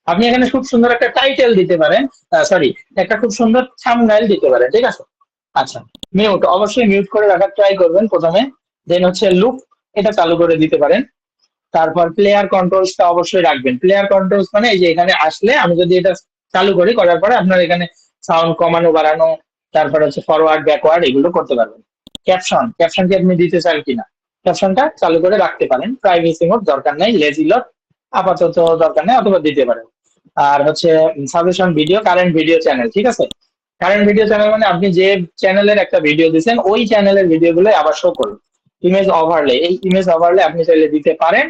আপনি এখানে খুব সুন্দর একটা টাইটেল দিতে পারেন, সরি, একটা খুব সুন্দর থাম্বনেইল দিতে পারেন, ঠিক আছে? আচ্ছা, মিউট অবশ্যই মিউট করে রাখার ট্রাই করবেন প্রথমে। দেন হচ্ছে লুপ, এটা চালু করে দিতে পারেন। তারপর প্লেয়ার কন্ট্রোলসটা অবশ্যই রাখবেন। প্লেয়ার কন্ট্রোলস মানে এই যে এখানে আসলে আমি যদি এটা চালু করি, করার পরে আপনার এখানে সাউন্ড কমানো বাড়ানো, তারপর হচ্ছে ফরওয়ার্ড ব্যাকওয়ার্ড এগুলো করতে পারবেন। ক্যাপশন কি আপনি দিতে চান কিনা, ক্যাপশনটা চালু করে রাখতে পারেন। প্রাইভেসি মোড দরকার নাই, লেজি লোড আপাতত দরকার নেই, অথবা দিতে পারেন। আর হচ্ছে suggestion video, current video channel, ঠিক আছে? কারেন্ট ভিডিও চ্যানেল মানে আপনি যে চ্যানেলের একটা ভিডিও দিচ্ছেন, ওই চ্যানেলের ভিডিও গুলো আবার শো করুন। ইমেজ ওভারলে, এই ইমেজ ওভারলে আপনি চাইলে দিতে পারেন।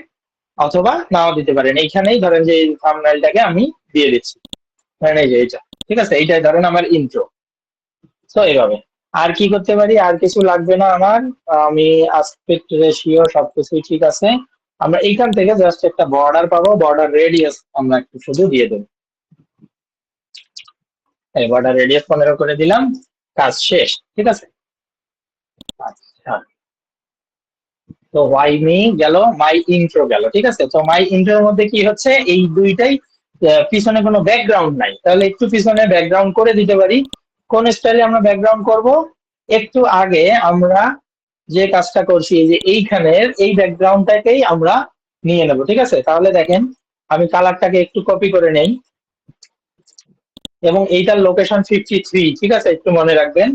অথবা নাও দিতে পারেন। এইখানেই ধরেন যে থাম্বনেলটাকে আমি দিয়ে দিচ্ছি, ধরেন এই যে এটা, ঠিক আছে, এইটাই ধরেন আমার ইন্ট্রো। তো এইভাবে আর কি করতে পারি, আর কিছু লাগবে না আমার। আমি আসপেক্ট রেশিও সবকিছুই ঠিক আছে। আমরা এইখান থেকে জাস্ট একটা বর্ডার পাবো, বর্ডার রেডিয়াস আমরা একটু শুধু দিয়ে দেবো। এই বর্ডার রেডিয়াস 15 করে দিলাম, কাজ শেষ, ঠিক আছে। আচ্ছা, তো ওয়াই মি গেল, মাই ইন্ট্রো গেল, ঠিক আছে। তো মাই ইন্ট্রোর মধ্যে কি হচ্ছে, এই দুইটাই পিছনে কোনো ব্যাকগ্রাউন্ড নাই, তাহলে একটু পিছনে ব্যাকগ্রাউন্ড করে দিতে পারি। কোন স্টাইলে আমরা ব্যাকগ্রাউন্ড করব, একটু আগে আমরা যে কাজটা করছি, এই যে এইখানের এই ব্যাকগ্রাউন্ডটাকেই আমরা নিয়ে নেব, ঠিক আছে। তাহলে দেখেন আমি কালারটাকে একটু কপি করে নেই, এবং এইটার লোকেশন 53, ঠিক আছে, একটু মনে রাখবেন,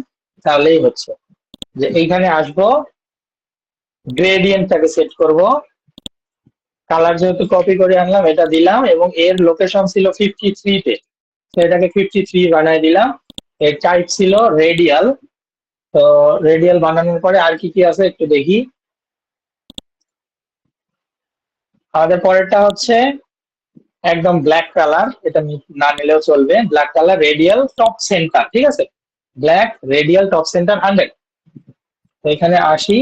তাহলেই হচ্ছে যে এইখানে আসবো, গ্রেডিয়েন্টটাকে সেট করব, কালার যেহেতু কপি করে আনলাম এটা দিলাম, এবং এর লোকেশন ছিল 53 তে, তো এটাকে 53 বানায় দিলাম। এর টাইপ ছিল রেডিয়াল। তো রেডিয়াল বানানোর পরে আর কি কি আছে একটু দেখি। আমাদের পরেরটা হচ্ছে একদম ব্ল্যাক কালার, এটা না নিলেও চলবে, black colour radial top centre, ঠিক আছে, ব্ল্যাক রেডিয়াল টপ সেন্টার 100। তো এখানে আসি,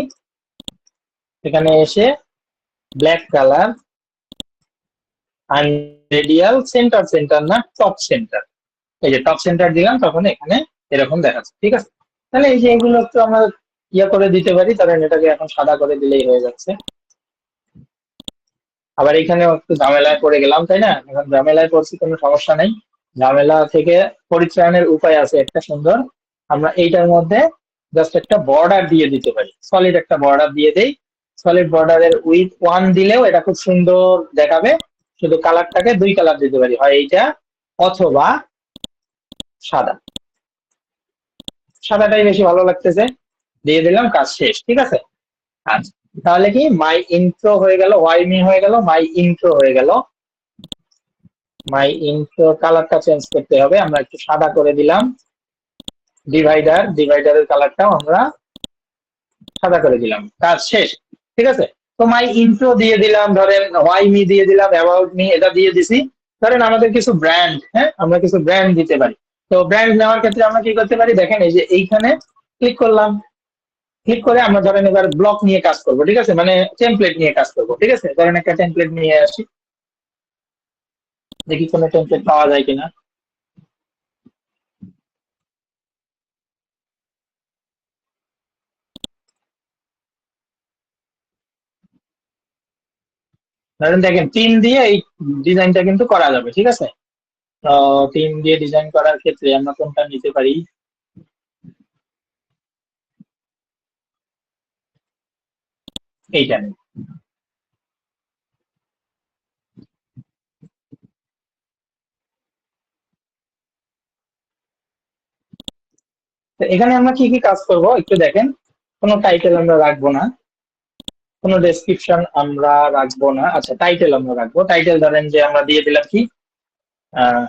এখানে এসে black colour and radial centre, centre না টপ সেন্টার, এই যে টপ সেন্টার দিলাম, তখন এখানে এরকম দেখাচ্ছে, ঠিক আছে। তাহলে এই যে এগুলো একটু আমরা ইয়ে করে দিতে পারি, কারণ এটাকে এখন সাদা করে দিলেই হয়ে যাচ্ছে। আবার এখানেও একটু ঝামেলায় পড়ে গেলাম, তাই না? এখন ঝামেলায় পড়ছি, কোনো সমস্যা নেই, ঝামেলা থেকে পরিত্রাণের উপায় আছে একটা সুন্দর। আমরা এইটার মধ্যে জাস্ট একটা বর্ডার দিয়ে দিতে পারি, সলিড একটা বর্ডার দিয়ে দেই। সলিড বর্ডারের উইথ 1 দিলেও এটা খুব সুন্দর দেখাবে। শুধু কালারটাকে 2 কালার দিতে পারি, হয় এইটা অথবা সাদা। সাদাটাই বেশি ভালো লাগতেছে, দিয়ে দিলাম, কাজ শেষ, ঠিক আছে। আচ্ছা, তাহলে কি মাই ইন্ট্রো হয়ে গেল, ওয়াই মি হয়ে গেল, মাই ইন্ট্রো হয়ে গেল। মাই ইন্ট্রো কালারটা চেঞ্জ করতে হবে, আমরা একটু সাদা করে দিলাম। ডিভাইডারের কালারটাও আমরা সাদা করে দিলাম, কাজ শেষ, ঠিক আছে। তো মাই ইন্ট্রো দিয়ে দিলাম, ধরেন ওয়াই মি দিয়ে দিলাম, অ্যাবাউট মি এটা দিয়ে দিছি। ধরেন আমাদের কিছু ব্র্যান্ড, হ্যাঁ, আমরা কিছু ব্র্যান্ড দিতে পারি। তো ব্র্যান্ড নেওয়ার ক্ষেত্রে আমরা কি করতে পারি, দেখেন এই যে এইখানে ক্লিক করলাম, ক্লিক করে আমরা ধরেন এবার ব্লক নিয়ে কাজ করব, ঠিক আছে, মানে টেমপ্লেট নিয়ে কাজ করব, ঠিক আছে। ধরেন একটা টেমপ্লেট নিয়ে আসি, দেখি কোনো টেমপ্লেট পাওয়া যায় কিনা। ধরেন দেখেন থিম দিয়ে এই ডিজাইনটা কিন্তু করা যাবে, ঠিক আছে। তো থিম দিয়ে ডিজাইন করার ক্ষেত্রে আমরা কোনটা নিতে পারি, এইটা নিই। তো এখানে আমরা কি কি কাজ করব একটু দেখেন। কোনো টাইটেল আমরা রাখবো না, কোনো ডেসক্রিপশন আমরা রাখবো না। আচ্ছা, টাইটেল আমরা রাখবো। টাইটেল ধরেন যে আমরা দিয়ে দিলাম কি, আহ,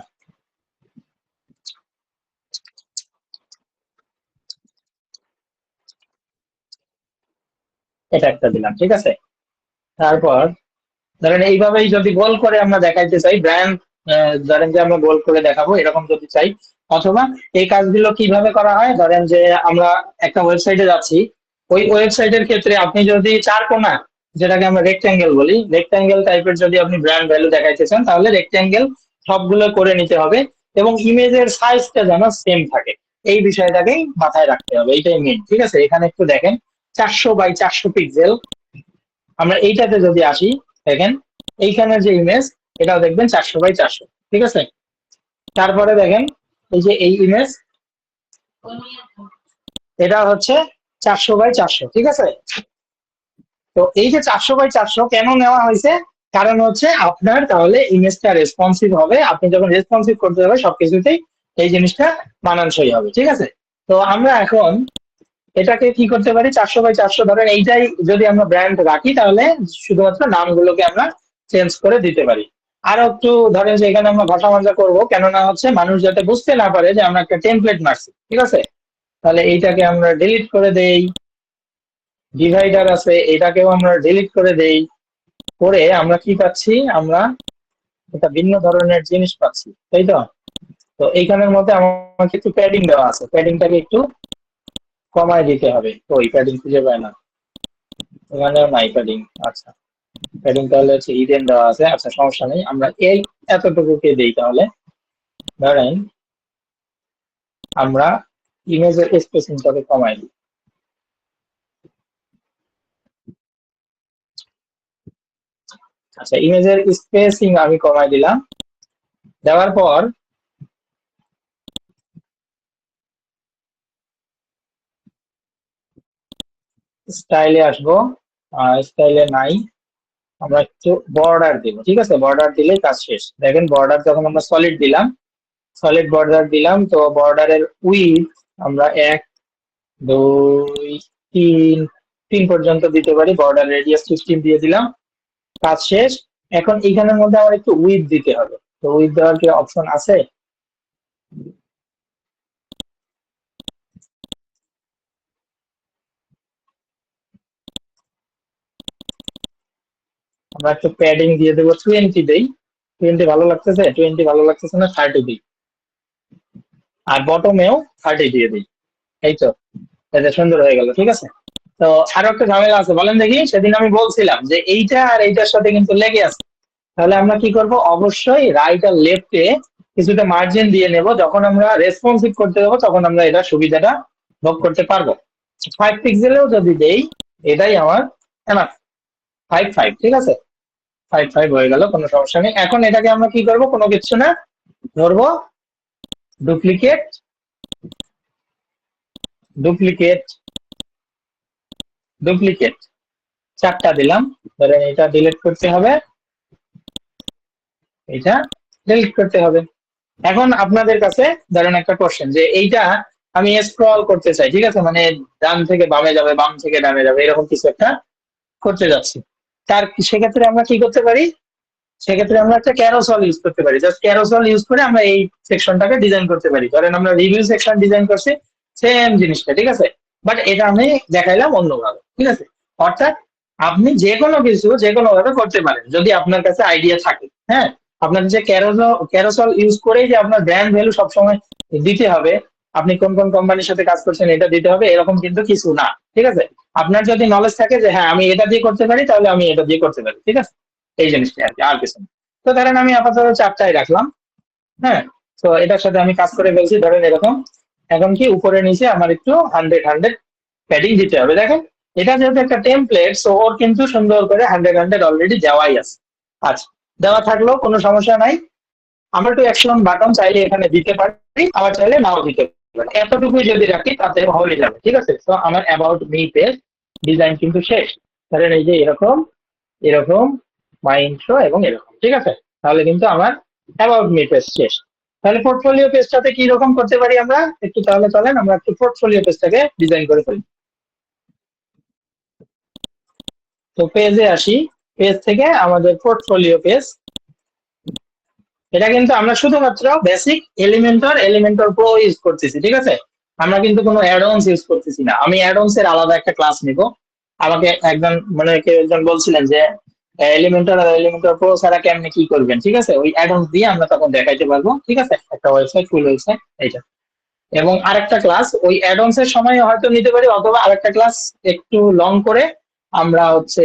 এটা একটা দিলাম, ঠিক আছে। তারপর ধরেন এইভাবেই যদি গোল করে আমরা দেখাইতে চাই ব্র্যান্ড, ধরেন যে আমরা গোল করে দেখাবো এরকম যদি চাই, অথবা এই কাজগুলো কিভাবে করা হয়, ধরেন যে আমরা একটা ওয়েবসাইটে যাচ্ছি, ওই ওয়েবসাইটের ক্ষেত্রে আপনি যদি চার কোণা, যেটাকে আমরা রেক্ট্যাঙ্গেল বলি, রেক্ট্যাঙ্গেল টাইপের যদি আপনি ব্র্যান্ড ভ্যালু দেখাইতে চান, তাহলে রেক্ট্যাঙ্গেল সবগুলো করে নিতে হবে, এবং ইমেজের সাইজটা যেন সেম থাকে, এই বিষয়টাকেই মাথায় রাখতে হবে, এইটাই মেন, ঠিক আছে। এখানে একটু দেখেন 400 বাই 400 পিক্সেল, আমরা এইটাতে যদি আসি, দেখেন এইখানের যে ইমেজ, এটাও দেখবেন 400 বাই 400, ঠিক আছে। তারপরে দেখেন এই যে এই ইমেজ, এটা হচ্ছে 400 বাই 400, ঠিক আছে। তো এই যে 400 বাই 400 কেন নেওয়া হয়েছে, কারণ হচ্ছে আপনার তাহলে ইমেজটা রেসপন্সিভ হবে, আপনি যখন রেসপন্সিভ করতে যাবেন সবকিছুতেই এই জিনিসটা মানানসই হবে, ঠিক আছে। তো আমরা এখন এটাকে কি করতে পারি, 400 বাই 400, ধরেন এইটাই যদি আমরা ব্র্যান্ড রাখি, তাহলে শুধুমাত্র নামগুলোকে আমরা চেঞ্জ করে দিতে পারি। আরো একটু ধরেন যে এখানে আমরা ভাষা মাজা করবো, কেননা হচ্ছে মানুষ যাতে বুঝতে না পারে যে আমরা একটা টেমপ্লেট মারছি, ঠিক আছে। তাহলে এইটাকে আমরা ডিলিট করে দেই, ডিভাইডার আছে এটাকেও আমরা ডিলিট করে দেই, করে আমরা কি পাচ্ছি, আমরা একটা ভিন্ন ধরনের জিনিস পাচ্ছি, তাই তো? তো এইখানের মধ্যে আমাকে একটু প্যাডিং দেওয়া আছে, প্যাডিংটাকে একটু কমায় দিতে হবে। তো ওই প্যাডিং খুঁজে পায় না, এখানেও নাই প্যাডিং। আচ্ছা, প্যাডিং তাহলে হচ্ছে হিডেন দেওয়া আছে। আচ্ছা, সমস্যা নেই, আমরা এই এতটুকুকে দিই তাহলে। ধরেন আমরা ইমেজের স্পেসিংটাকে কমাই দিই। আচ্ছা, ইমেজের স্পেসিং আমি কমাই দিলাম। দেওয়ার পর স্টাইলে আসবো, স্টাইলে নাই, আমরা একটু বর্ডার দিব। ঠিক আছে, বর্ডার দিলেই কাজ শেষ। দেখেন বর্ডার যখন আমরা সলিড দিলাম, সলিড বর্ডার দিলাম, তো বর্ডারের উইথ আমরা 1, 2, 3, 3 পর্যন্ত দিতে পারি। বর্ডার রেডিয়াস 15 দিয়ে দিলাম, কাজ শেষ। এখন এইখানের মধ্যে আমার একটু উইথ দিতে হবে। তো উইথ দেওয়ার কি অপশন আছে? আমরা একটু প্যাডিং দিয়ে দেবো, 20 দেই। 20 ভালো লাগতেছে? 20 ভালো লাগতেছে না, 30 দিই। আর বটমেও 30 দিয়ে দিই। এই তো, এটা সুন্দর হয়ে গেল। ঠিক আছে, তো আরো একটা ঝামেলা আছে, বলেন দেখি। সেদিন আমি বলছিলাম যে এইটা আর এইটার সাথে কিন্তু লেগে আছে। তাহলে আমরা কি করব, অবশ্যই রাইট আর লেফটে কিছুটা মার্জিন দিয়ে নেব। যখন আমরা রেসপন্সিভ করতে যাবো তখন আমরা এটা সুবিধাটা ভোগ করতে পারবো। 5 পিক্সেলেও যদি দেই, এটাই আমার এনাফ। 5, 5, ঠিক আছে, 5, 5 হয়ে গেল, কোনো সমস্যা নেই। এখন এটাকে আমরা কি করব, কোনো কিছু না, ধরবো ডুপ্লিকেট, ডুপ্লিকেট, ডুপ্লিকেট 4টা দিলাম। ধরেন এটা ডিলিট করতে হবে, এটা ডিলিট করতে হবে। এখন আপনাদের কাছে ধরেন একটা কোশ্চেন, যে এইটা আমি স্ক্রল করতে চাই, ঠিক আছে, মানে ডান থেকে বামে যাবে, বাম থেকে ডানে যাবে, এরকম কিছু একটা করতে যাচ্ছি। তার সেক্ষেত্রে আমরা কি করতে পারি, সেক্ষেত্রে আমরা একটা ক্যারোসল ইউজ করতে পারি। জাস্ট ক্যারোসল ইউজ করে আমরা এই সেকশনটাকে ডিজাইন করতে পারি। ধরেন আমরা রিভিউ সেকশন ডিজাইন করছি, সেম জিনিসটা, ঠিক আছে, বাট এটা আমি দেখাইলাম অন্যভাবে। ঠিক আছে, অর্থাৎ আপনি যে কোনো কিছু যে কোনো ভাবে করতে পারেন যদি আপনার কাছে আইডিয়া থাকে। হ্যাঁ, আপনার যে ক্যারোসল ইউজ করেই যে আপনার ব্র্যান্ড ভ্যালু সবসময় দিতে হবে, আপনি কোন কোন কোম্পানির সাথে কাজ করছেন এটা দিতে হবে, এরকম কিন্তু কিছু না। ঠিক আছে, আপনার যদি নলেজ থাকে যে হ্যাঁ আমি এটা দিয়ে করতে পারি, তাহলে আমি এটা দিয়ে করতে পারি। ঠিক আছে, এই জিনিসটা আর কি, আর কিছু না। তো ধরেন আমি আপাতত 4টাই রাখলাম। হ্যাঁ, তো এটার সাথে আমি কাজ করে ফেলছি, ধরেন এরকম। এখন কি উপরে নিচে আমার একটু 100 প্যাডিং দিতে হবে। দেখেন এটা যেহেতু একটা টেমপ্লেট, সো ওর কিন্তু সুন্দর করে 100 অলরেডি দেওয়াই আছে। আচ্ছা, দেওয়া থাকলেও কোনো সমস্যা নাই। আমরা একটু অ্যাকশন বাটন চাইলে এখানে দিতে পারি, আবার চাইলে নাও দিতে পারি। এতটুকুই যদি রাখি তাতে হয়ে যাবে। ঠিক আছে, তো আমার অ্যাবাউট মি পেজ ডিজাইন কিন্তু শেষ। ধরেন এই যে এরকম, এরকম, মাই ইন্ট্রো এবং এরকম। ঠিক আছে, তাহলে কিন্তু আমার অ্যাবাউট মি পেজ শেষ। তাহলে পোর্টফোলিও পেজটাতে কি রকম করতে পারি আমরা একটু, তাহলে চলেন আমরা একটু পোর্টফোলিও পেজটাকে ডিজাইন করে ফেলি। তো পেজে আসি, পেজ থেকে আমাদের পোর্টফোলিও পেজ। এটা কিন্তু আমরা শুধুমাত্র basic Elementor, Elementor pro use করতেছি। ঠিক আছে, আমরা কিন্তু কোনো অ্যাডঅনস ইউজ করতেছি না। আমি অ্যাডঅনস এর আলাদা একটা ক্লাস নিব। আমাকে একজন মানে কেউ একজন বলছিলেন যে এলিমেন্টর আর এলিমেন্টর প্রো ছাড়া কেমনে কি করবেন। ঠিক আছে, ওই অ্যাডঅনস দিয়ে আমরা তখন দেখাইতে পারবো। ঠিক আছে, একটা ওয়েবসাইট, ফুল ওয়েবসাইট এইটা। এবং আরেকটা ক্লাস ওই অ্যাডঅনস এর সময় হয়তো নিতে পারি, অথবা আরেকটা ক্লাস একটু লং করে আমরা হচ্ছে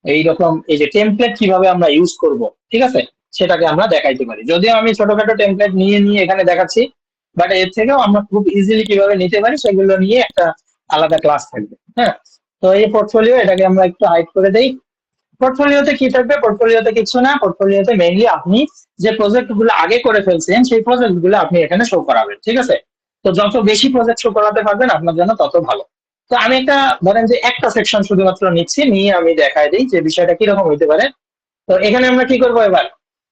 এইরকম এই যে টেমপ্লেট কিভাবে আমরা ইউজ করব, ঠিক আছে, সেটাকে আমরা দেখাইতে পারি। যদিও আমি ছোটখাটো টেমপ্লেট নিয়ে নিয়ে এখানে দেখাচ্ছি, বাট এর থেকেও আমরা খুব ইজিলি কিভাবে নিতে পারি সেগুলো নিয়ে একটা আলাদা ক্লাস থাকবে। হ্যাঁ, তো এই পোর্টফোলিও এটাকে আমরা একটু হাইড করে দেই। পোর্টফোলিওতে কি থাকবে, পোর্টফোলিওতে কিছু না, পোর্টফোলিওতে মেইনলি আপনি যে প্রজেক্ট গুলো আগে করে ফেলছেন সেই প্রজেক্ট গুলো আপনি এখানে শো করাবেন। ঠিক আছে, তো যত বেশি প্রজেক্ট শো করাতে পারবেন আপনার জন্য তত ভালো। তো আমি একটা ধরেন যে একটা সেকশন শুধুমাত্র নিচ্ছি, নিয়ে আমি দেখাই দিই যে বিষয়টা কিরকম হইতে পারে। তো এখানে আমরা কি করবো এবার,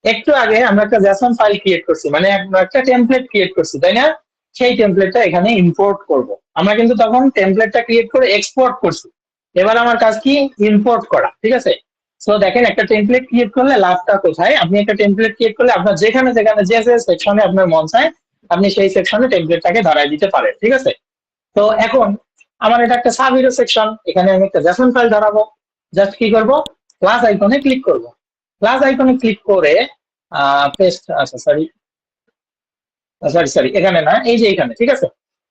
একটু আগে আমরা একটা জেসন ফাইল ক্রিয়েট করছি, মানে আমরা একটা টেমপ্লেট ক্রিয়েট করছি, তাই না? সেই টেমপ্লেটটা এখানে ইম্পোর্ট করব। আমরা কিন্তু তখন টেমপ্লেটটা ক্রিয়েট করে এক্সপোর্ট করছি। এবার আমার কাজ কি, ইম্পোর্ট করা। ঠিক আছে, সো দেখেন একটা টেমপ্লেট ক্রিয়েট করলে লাভটা কোথায়, আপনি একটা টেমপ্লেট ক্রিয়েট করলে আপনার যেখানে যেখানে যে যে সেকশনে আপনার মন চায় আপনি সেই সেকশনে টেমপ্লেটটাকে ধরাই দিতে পারেন। ঠিক আছে, তো এখন আমার এটা একটা সাব হিরো সেকশন, এখানে আমি একটা জেসন ফাইল ধরাবো। জাস্ট কি করব, প্লাস আইকনে ক্লিক করব। প্লাস আইকনে ক্লিক করে পেস্ট, আচ্ছা সরি সরি সরি, এখানে না, এই যে এখানে, ঠিক আছে,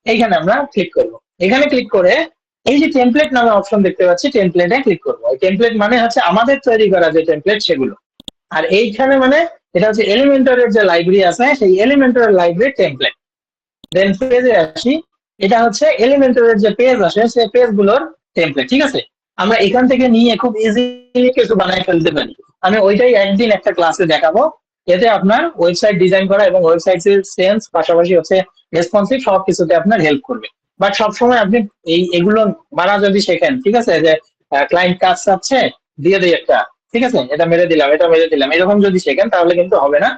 এইখানে আমরা ক্লিক করব। এখানে ক্লিক করে এই যে টেমপ্লেট নামে অপশন দেখতে পাচ্ছি, টেমপ্লেটে ক্লিক করবো। টেমপ্লেট মানে হচ্ছে আমাদের তৈরি করা যে টেমপ্লেট সেগুলো। আর এইখানে মানে এটা হচ্ছে এলিমেন্টরের যে লাইব্রেরি আছে সেই এলিমেন্টরের লাইব্রেরি টেমপ্লেট। দেন পেজে আসি, এটা হচ্ছে এলিমেন্টরের যে পেজ আসে সেই পেজ গুলোর টেমপ্লেট, ঠিক আছে। আমরা এখান থেকে নিয়ে খুব ইজিলি কিছু বানাই ফেলতে পারি। আমি ওইটাই একদিন একটা ক্লাসে দেখাবো। এতে আপনার ওয়েবসাইট ডিজাইন করা এবং ওয়েবসাইট সেন্স পাশাপাশি হচ্ছে রেসপন্সিভ সবকিছুতে আপনার হেল্প করবে। বাট সবসময় আপনি এগুলো মারা যদি শেখেন, ঠিক আছে, যে ক্লায়েন্ট কাজ চাচ্ছে দিয়ে দিই একটা, ঠিক আছে, এটা মেরে দিলাম, এটা মেরে দিলাম, এরকম যদি শেখেন তাহলে কিন্তু হবে না।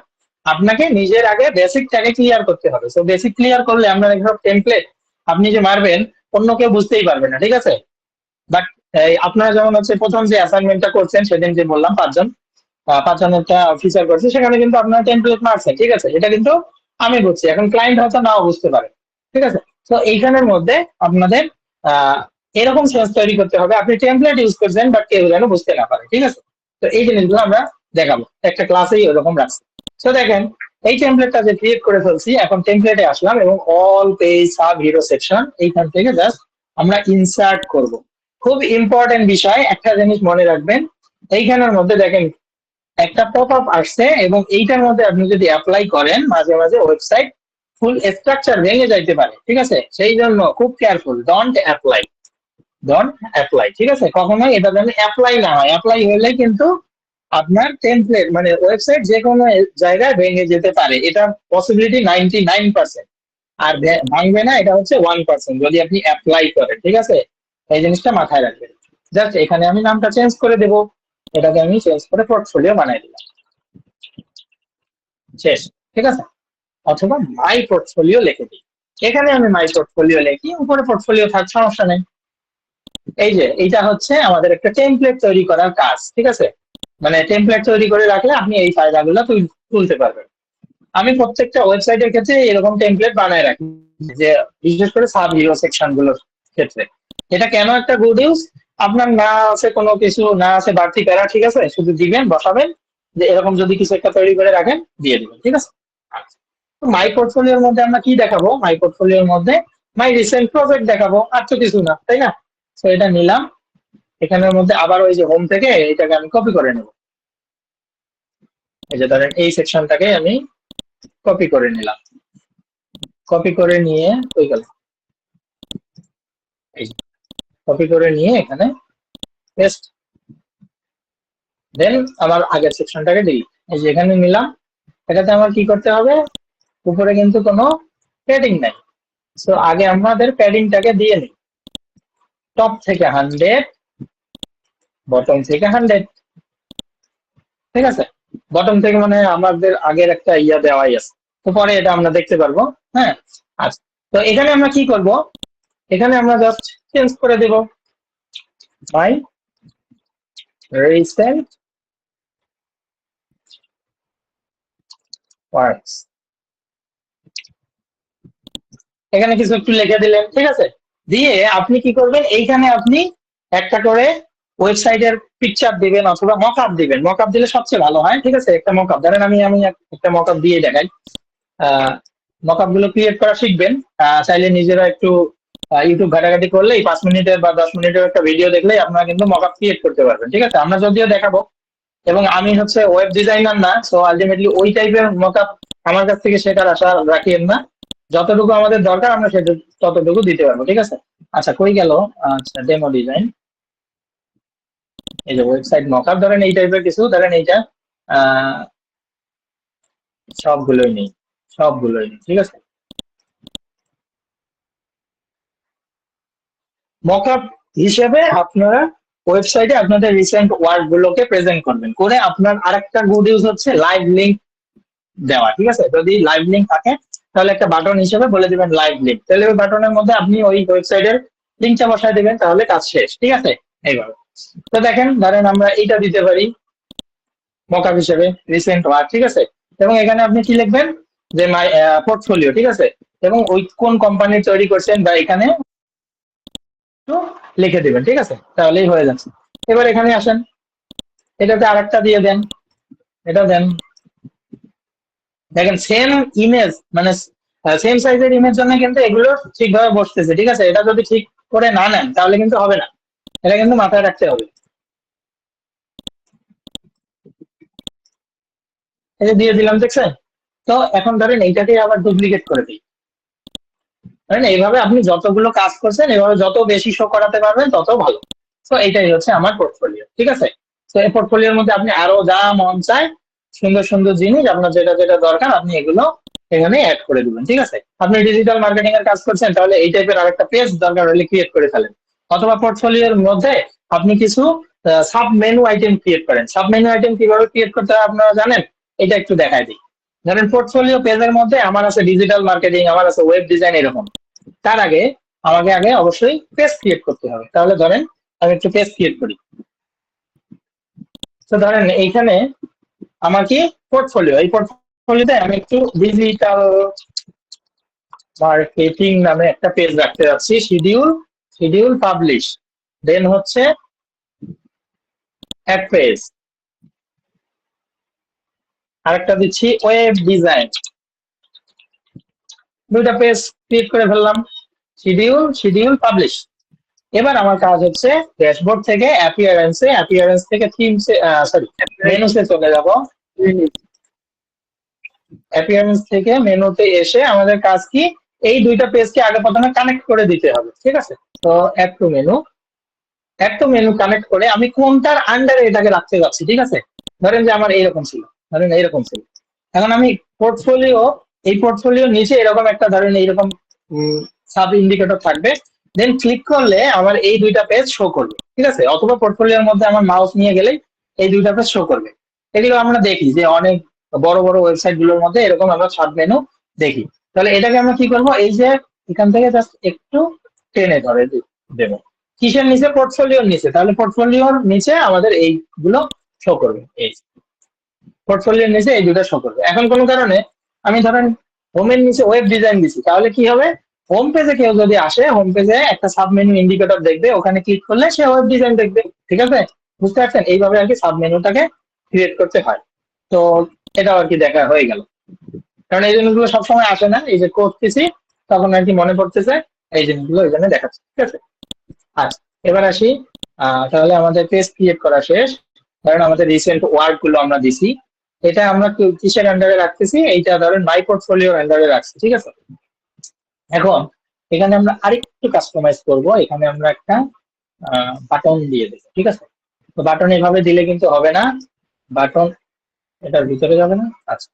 আপনাকে নিজের আগে বেসিকটাকে ক্লিয়ার করতে হবে। তো বেসিক ক্লিয়ার করলে আপনার এসব টেমপ্লেট আপনি যে মারবেন অন্য কেউ বুঝতেই পারবে না, ঠিক আছে। বাট আপনারা যেমন হচ্ছে প্রথম যে অ্যাসাইনমেন্টটা করছেন সেদিন যে বললাম পাঁচজন একটা ফিচার করছে, সেখানে কিন্তু আপনারা টেমপ্লেট মারছেন, ঠিক আছে, এটা কিন্তু আমি বুঝছি। এখন ক্লায়েন্ট হয়তো নাও বুঝতে পারে, ঠিক আছে। তো এইখানের মধ্যে আপনাদের এরকম সেন্স তৈরি করতে হবে, আপনি টেমপ্লেট ইউজ করছেন বাট কেউ যেন বুঝতে না পারে, ঠিক আছে। তো এই জিনিসগুলো আমরা দেখাবো, একটা ক্লাসেই ওরকম রাখছি। তো দেখেন এই টেমপ্লেটটা যে ক্রিয়েট করে ফেলছি, এখন টেমপ্লেটে আসলাম এবং all page sub hero section এইখান থেকে জাস্ট আমরা ইনসার্ট করব। খুব ইম্পর্টেন্ট বিষয়, একটা জিনিস মনে রাখবেন, এইখানের মধ্যে দেখেন একটা পপ আপ আসছে এবং এইটার মধ্যে আপনি যদি অ্যাপ্লাই করেন মাঝে মাঝে ওয়েবসাইট ফুল স্ট্রাকচার ভেঙে যাইতে পারে, ঠিক আছে। সেই জন্য খুব কেয়ারফুল, ডোন্ট অ্যাপ্লাই, ঠিক আছে। কখনোই এটা যেন অ্যাপ্লাই না হয়। অ্যাপ্লাই হলে কিন্তু আপনার টেমপ্লেট মানে ওয়েবসাইট যে কোনো জায়গায় ভেঙে যেতে পারে, এটা পসিবিলিটি 99%। আর ভাঙবে না এটা হচ্ছে 1% যদি আপনি অ্যাপ্লাই করেন, ঠিক আছে। এই জিনিসটা মাথায় রাখবেন। জাস্ট এখানে আমি নামটা চেঞ্জ করে দেবো, এটাকে আমি চেঞ্জ করে পোর্টফোলিও বানাই দিলাম, শেষ, ঠিক আছে। অথবা মাই পোর্টফোলিও লিখে দিই, এখানে আমি মাই পোর্টফোলিও লিখি, উপরে পোর্টফোলিও থাক, সমস্যা নেই। এই যে এইটা হচ্ছে আমাদের একটা টেমপ্লেট তৈরি করার কাজ, ঠিক আছে। মানে টেমপ্লেট তৈরি করে রাখলে আপনি এই ফায়দাগুলো তুলতে পারবেন। আমি প্রত্যেকটা ওয়েবসাইটের ক্ষেত্রে এরকম টেমপ্লেট বানায় রাখি, যে বিশেষ করে সাব হিরো সেকশন গুলোর ক্ষেত্রে। এটা কেন একটা গুড ইউজ, আপনার না আছে কোনো কিছু, না আছে বাড়তি প্যারা, ঠিক আছে, শুধু দিবেন বসাবেন, যে এরকম যদি কিছু একটা তৈরি করে রাখেন দিয়ে দিবেন, ঠিক আছে। মাই পোর্টফোলিওর মধ্যে আমরা কি দেখাবো, মাই পোর্টফোলিওর মধ্যে মাই রিসেন্ট প্রজেক্ট দেখাবো, আর তো কিছু না, তাই না। তো এটা নিলাম, এখানের মধ্যে আবার ওই যে হোম থেকে এটাকে আমি কপি করে নেব। এই যে ধরেন এই সেকশনটাকে আমি কপি করে নিলাম, কপি করে নিয়ে ওই গেল, এই কপি করে নিয়ে এখানে পেস্ট। দেন আমার আগের সেকশনটাকে ডিলিট, এই যে এখানে নিলাম। এটাতে আমার কি করতে হবে, উপরে কিন্তু কোনো প্যাডিং নাই। সো আগে আমাদের প্যাডিংটাকে দিয়ে নিই, টপ থেকে 100, বটম থেকে 100, ঠিক আছে। বটম থেকে মানে আমাদের আগের একটা ইয়া দেওয়াই আছে, তো পরে এটা আমরা দেখতে পারবো। হ্যাঁ, আচ্ছা। তো এখানে আমরা কি করব, এখানে আমরা জাস্ট চেঞ্জ করে দেব মাই রিসেন্ট ওয়ার্কস, এখানে কিছু একটু লিখে দিলেন, ঠিক আছে। দিয়ে আপনি কি করবেন, এইখানে আপনি একটা করে ওয়েবসাইটের পিকচার দিবেন অথবা মকআপ দিবেন। মকআপ দিলে সবচেয়ে ভালো হয়, ঠিক আছে। একটা মকআপ ধরেন আমি আমি একটা মকআপ দিয়ে দেখাই। মকআপ গুলো ক্রিয়েট করা শিখবেন, চাইলে নিজেরা একটু ইউটিউব ঘাটাঘাটি করলেই 5 মিনিটের বা 10 মিনিটের একটা ভিডিও দেখলেই আপনারা কিন্তু মকআপ ক্রিয়েট করতে পারবেন, ঠিক আছে। আমরা যদিও দেখাবো, এবং আমি হচ্ছে ওয়েব ডিজাইনার না, সো আলটিমেটলি ওই টাইপের মকআপ আমার কাছ থেকে শেখার আশা রাখিয়েন না। যতটুকু আমাদের দরকার আমরা সেটা ততটুকু দিতে পারবো, ঠিক আছে। আচ্ছা কই গেল, আচ্ছা ডেমো ডিজাইন, এই যে ওয়েবসাইট মকআপ ধরেন এই টাইপের কিছু, ধরেন এইটা আহ সবগুলোই নেই, সবগুলোই নেই, ঠিক আছে। মকআপ হিসেবে আপনারা ওয়েবসাইটে আপনাদের রিসেন্ট ওয়ার্ক গুলোকে প্রেজেন্ট করবেন, করে আপনার আরেকটা গুড ইউজ হচ্ছে লাইভ লিঙ্ক দেওয়া, ঠিক আছে। যদি লাইভ লিঙ্ক থাকে তাহলে একটা বাটন হিসেবে বলে দিবেন লাইভ লিঙ্ক, তাহলে ওই বাটনের মধ্যে আপনি ওই ওয়েবসাইটের লিঙ্কটা বসায় দিবেন, তাহলে কাজ শেষ, ঠিক আছে। এইভাবে তো দেখেন, ধরেন আমরা এইটা দিতে পারি মকআপ হিসেবে রিসেন্ট ওয়ার্ক, ঠিক আছে। এবং এখানে আপনি কি লিখবেন, যে মাই পোর্টফোলিও, ঠিক আছে, এবং ওই কোন কোম্পানি তৈরি করছেন বা এখানে একটু লিখে দিবেন, ঠিক আছে, তাহলেই হয়ে যাচ্ছে। এবার এখানে আসেন, এটাতে আরেকটা দিয়ে দেন, এটা দেন। দেখেন সেম ইমেজ মানে সেম সাইজের ইমেজ জন্য কিন্তু এগুলো ঠিকভাবে বসতেছে, ঠিক আছে? এটা যদি ঠিক করে না নেন তাহলে কিন্তু হবে না, এটা কিন্তু মাথায় রাখতে হবে। এই যে দিয়ে দিলাম, দেখছেন? তো এখন ধরেন এইটাকে আবার ডুপ্লিকেট করে দিই, ধরেন এইভাবে আপনি যতগুলো কাজ করছেন এভাবে যত বেশি শো করাতে পারবেন তত ভালো। তো এইটাই হচ্ছে আমার পোর্টফোলিও, ঠিক আছে? তো এই পোর্টফোলিওর মধ্যে আপনি আরো যা মন চায় সুন্দর সুন্দর জিনিস আপনার যেটা যেটা দরকার আপনি এগুলো এখানে অ্যাড করে দিবেন, ঠিক আছে? আপনি ডিজিটাল মার্কেটিং এর কাজ করছেন তাহলে এই টাইপের আরেকটা পেজ দরকার হলে ক্রিয়েট করে ফেলেন, অথবা পোর্টফোলিওর মধ্যে আপনি কিছু সাব মেনু আইটেম ক্রিয়েট করেন। সাব মেনু আইটেম কিভাবে ক্রিয়েট করতে হয় আপনারা জানেন? এটা একটু দেখাই দিই। ধরেন পোর্টফোলিও পেজের মধ্যে আমার আছে ডিজিটাল মার্কেটিং, আমার আছে ওয়েব ডিজাইন, এরকম। তার আগে আমাকে আগে অবশ্যই পেজ ক্রিয়েট করতে হবে, তাহলে ধরেন আমি একটু পেজ ক্রিয়েট করি। তো ধরেন এইখানে আমার কি পোর্টফোলিও, এই পোর্টফোলিওতে আমি একটু ডিজিটাল মার্কেটিং নামে একটা পেজ রাখতে যাচ্ছি। শিডিউল, শিডিউল পাবলিশ, দেন হচ্ছে এক পেজ, আরেকটা দিচ্ছি ওয়েব ডিজাইন, দুইটা পেজ ক্রিয়েট করে ফেললাম। Schedule, schedule publish. এবার আমার কাজ হচ্ছে ড্যাশবোর্ড থেকে অ্যাপিয়ারেন্সে, অ্যাপিয়ারেন্স থেকে থিমসে, সরি মেনুতে চলে যাব। অ্যাপিয়ারেন্স থেকে মেনুতে এসে আমাদের কাজ কি, এই দুইটা পেজকে আগে প্রথমে কানেক্ট করে দিতে হবে, ঠিক আছে? তো add to menu, add to menu connect করে আমি কোনটার আন্ডারে এটাকে রাখতে যাচ্ছি, ঠিক আছে? ধরেন যে আমার এইরকম ছিল, ধরেন এইরকম ছিল। এখন আমি পোর্টফোলিও, এই পোর্টফোলিও নিচে এরকম একটা ধরেন এইরকম সাব ইন্ডিকেটর থাকবে, দেন ক্লিক করলে আমার এই দুইটা পেজ শো করবে, ঠিক আছে? অথবা পোর্টফোলিওর মধ্যে আমার মাউস নিয়ে গেলেই এই দুইটা পেজ শো করবে। এগুলো আমরা দেখি যে অনেক বড় বড় ওয়েবসাইট গুলোর মধ্যে এরকম আমরা সাব মেনু দেখি। তাহলে এটাকে আমরা কি করবো, এই যে এখান থেকে জাস্ট একটু টেনে ধরে দেবো। কিসের নিচে? পোর্টফোলিওর নিচে। তাহলে পোর্টফোলিওর নিচে আমাদের এইগুলো শো করবে, এই পোর্টফোলিওর নিচে এই দুটো শো করবে। এখন কোনো কারণে আমি ধরেন হোমের নিচে ওয়েব ডিজাইন দিচ্ছি, তাহলে কি হবে? হোম পেজে কেউ যদি আসে, হোম পেজে একটা সাব মেনু ইন্ডিকেটর দেখবে, ওখানে ক্লিক করলে সে ওয়েব ডিজাইন দেখবে, ঠিক আছে? বুঝতে পারছেন? এইভাবে আর কি সাব মেনুটাকে ক্রিয়েট করতে হয়। তো এটাও আর কি দেখা হয়ে গেল, কারণ এই জিনিসগুলো সবসময় আসে না, এই যে করতেছি তখন আর কি মনে পড়তেছে, এই জিনিসগুলো ওই জন্য দেখাচ্ছে, ঠিক আছে? আচ্ছা, এবার আসি। তাহলে আমাদের পেজ ক্রিয়েট করা শেষ। ধরেন আমাদের রিসেন্ট ওয়ার্ক গুলো আমরা দিছি, এটা আমরা কিসের আন্ডারে রাখতেছি? এইটা ধরেন মাই পোর্টফোলিওর আন্ডারে রাখছি, ঠিক আছে? এখন এখানে আমরা আরেকটু কাস্টমাইজ করব, এখানে আমরা একটা বাটন দিয়ে দেবো, ঠিক আছে? তো বাটন এভাবে দিলে কিন্তু হবে না, বাটন এটার ভিতরে যাবে না। আচ্ছা,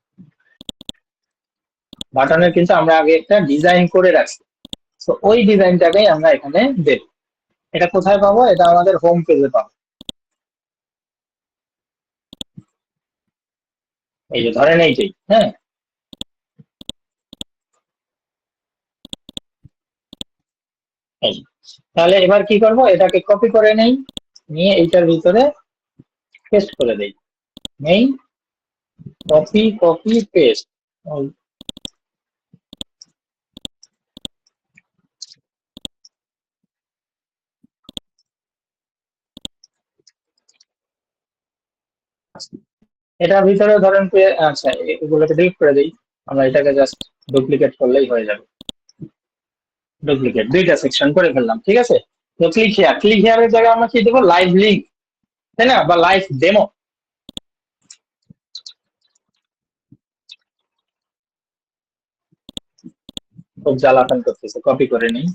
বাটনের কিন্তু আমরা আগে একটা ডিজাইন করে রাখছি, তো ওই ডিজাইনটাকেই আমরা এখানে দেব। এটা কোথায় পাবো? এটা আমাদের হোম পেজে পাবো। এই যে ধরেন এইটাই, হ্যাঁ। এই যে। তাহলে এবার কি করব, এটাকে কপি করে নেই, নিয়ে এইটার ভিতরে পেস্ট করে দেই। নেই, কপি, কপি পেস্ট। এটার ভিতরে ধরেন আচ্ছা এগুলোকে ডিলিট করে দিই, আমরা এটাকে জাস্ট ডুপ্লিকেট করলেই হয়ে যাবে। ডুপ্লিকেট দুইটা সেকশন করে ফেললাম, ঠিক আছে? তো ক্লিক হিয়ার, ক্লিক হিয়ারের জায়গায় আমরা কি দেবো? লাইভ লিঙ্ক, তাই না? বা লাইভ ডেমো। খুব জ্বালাতন করতেছে, কপি করে নিই।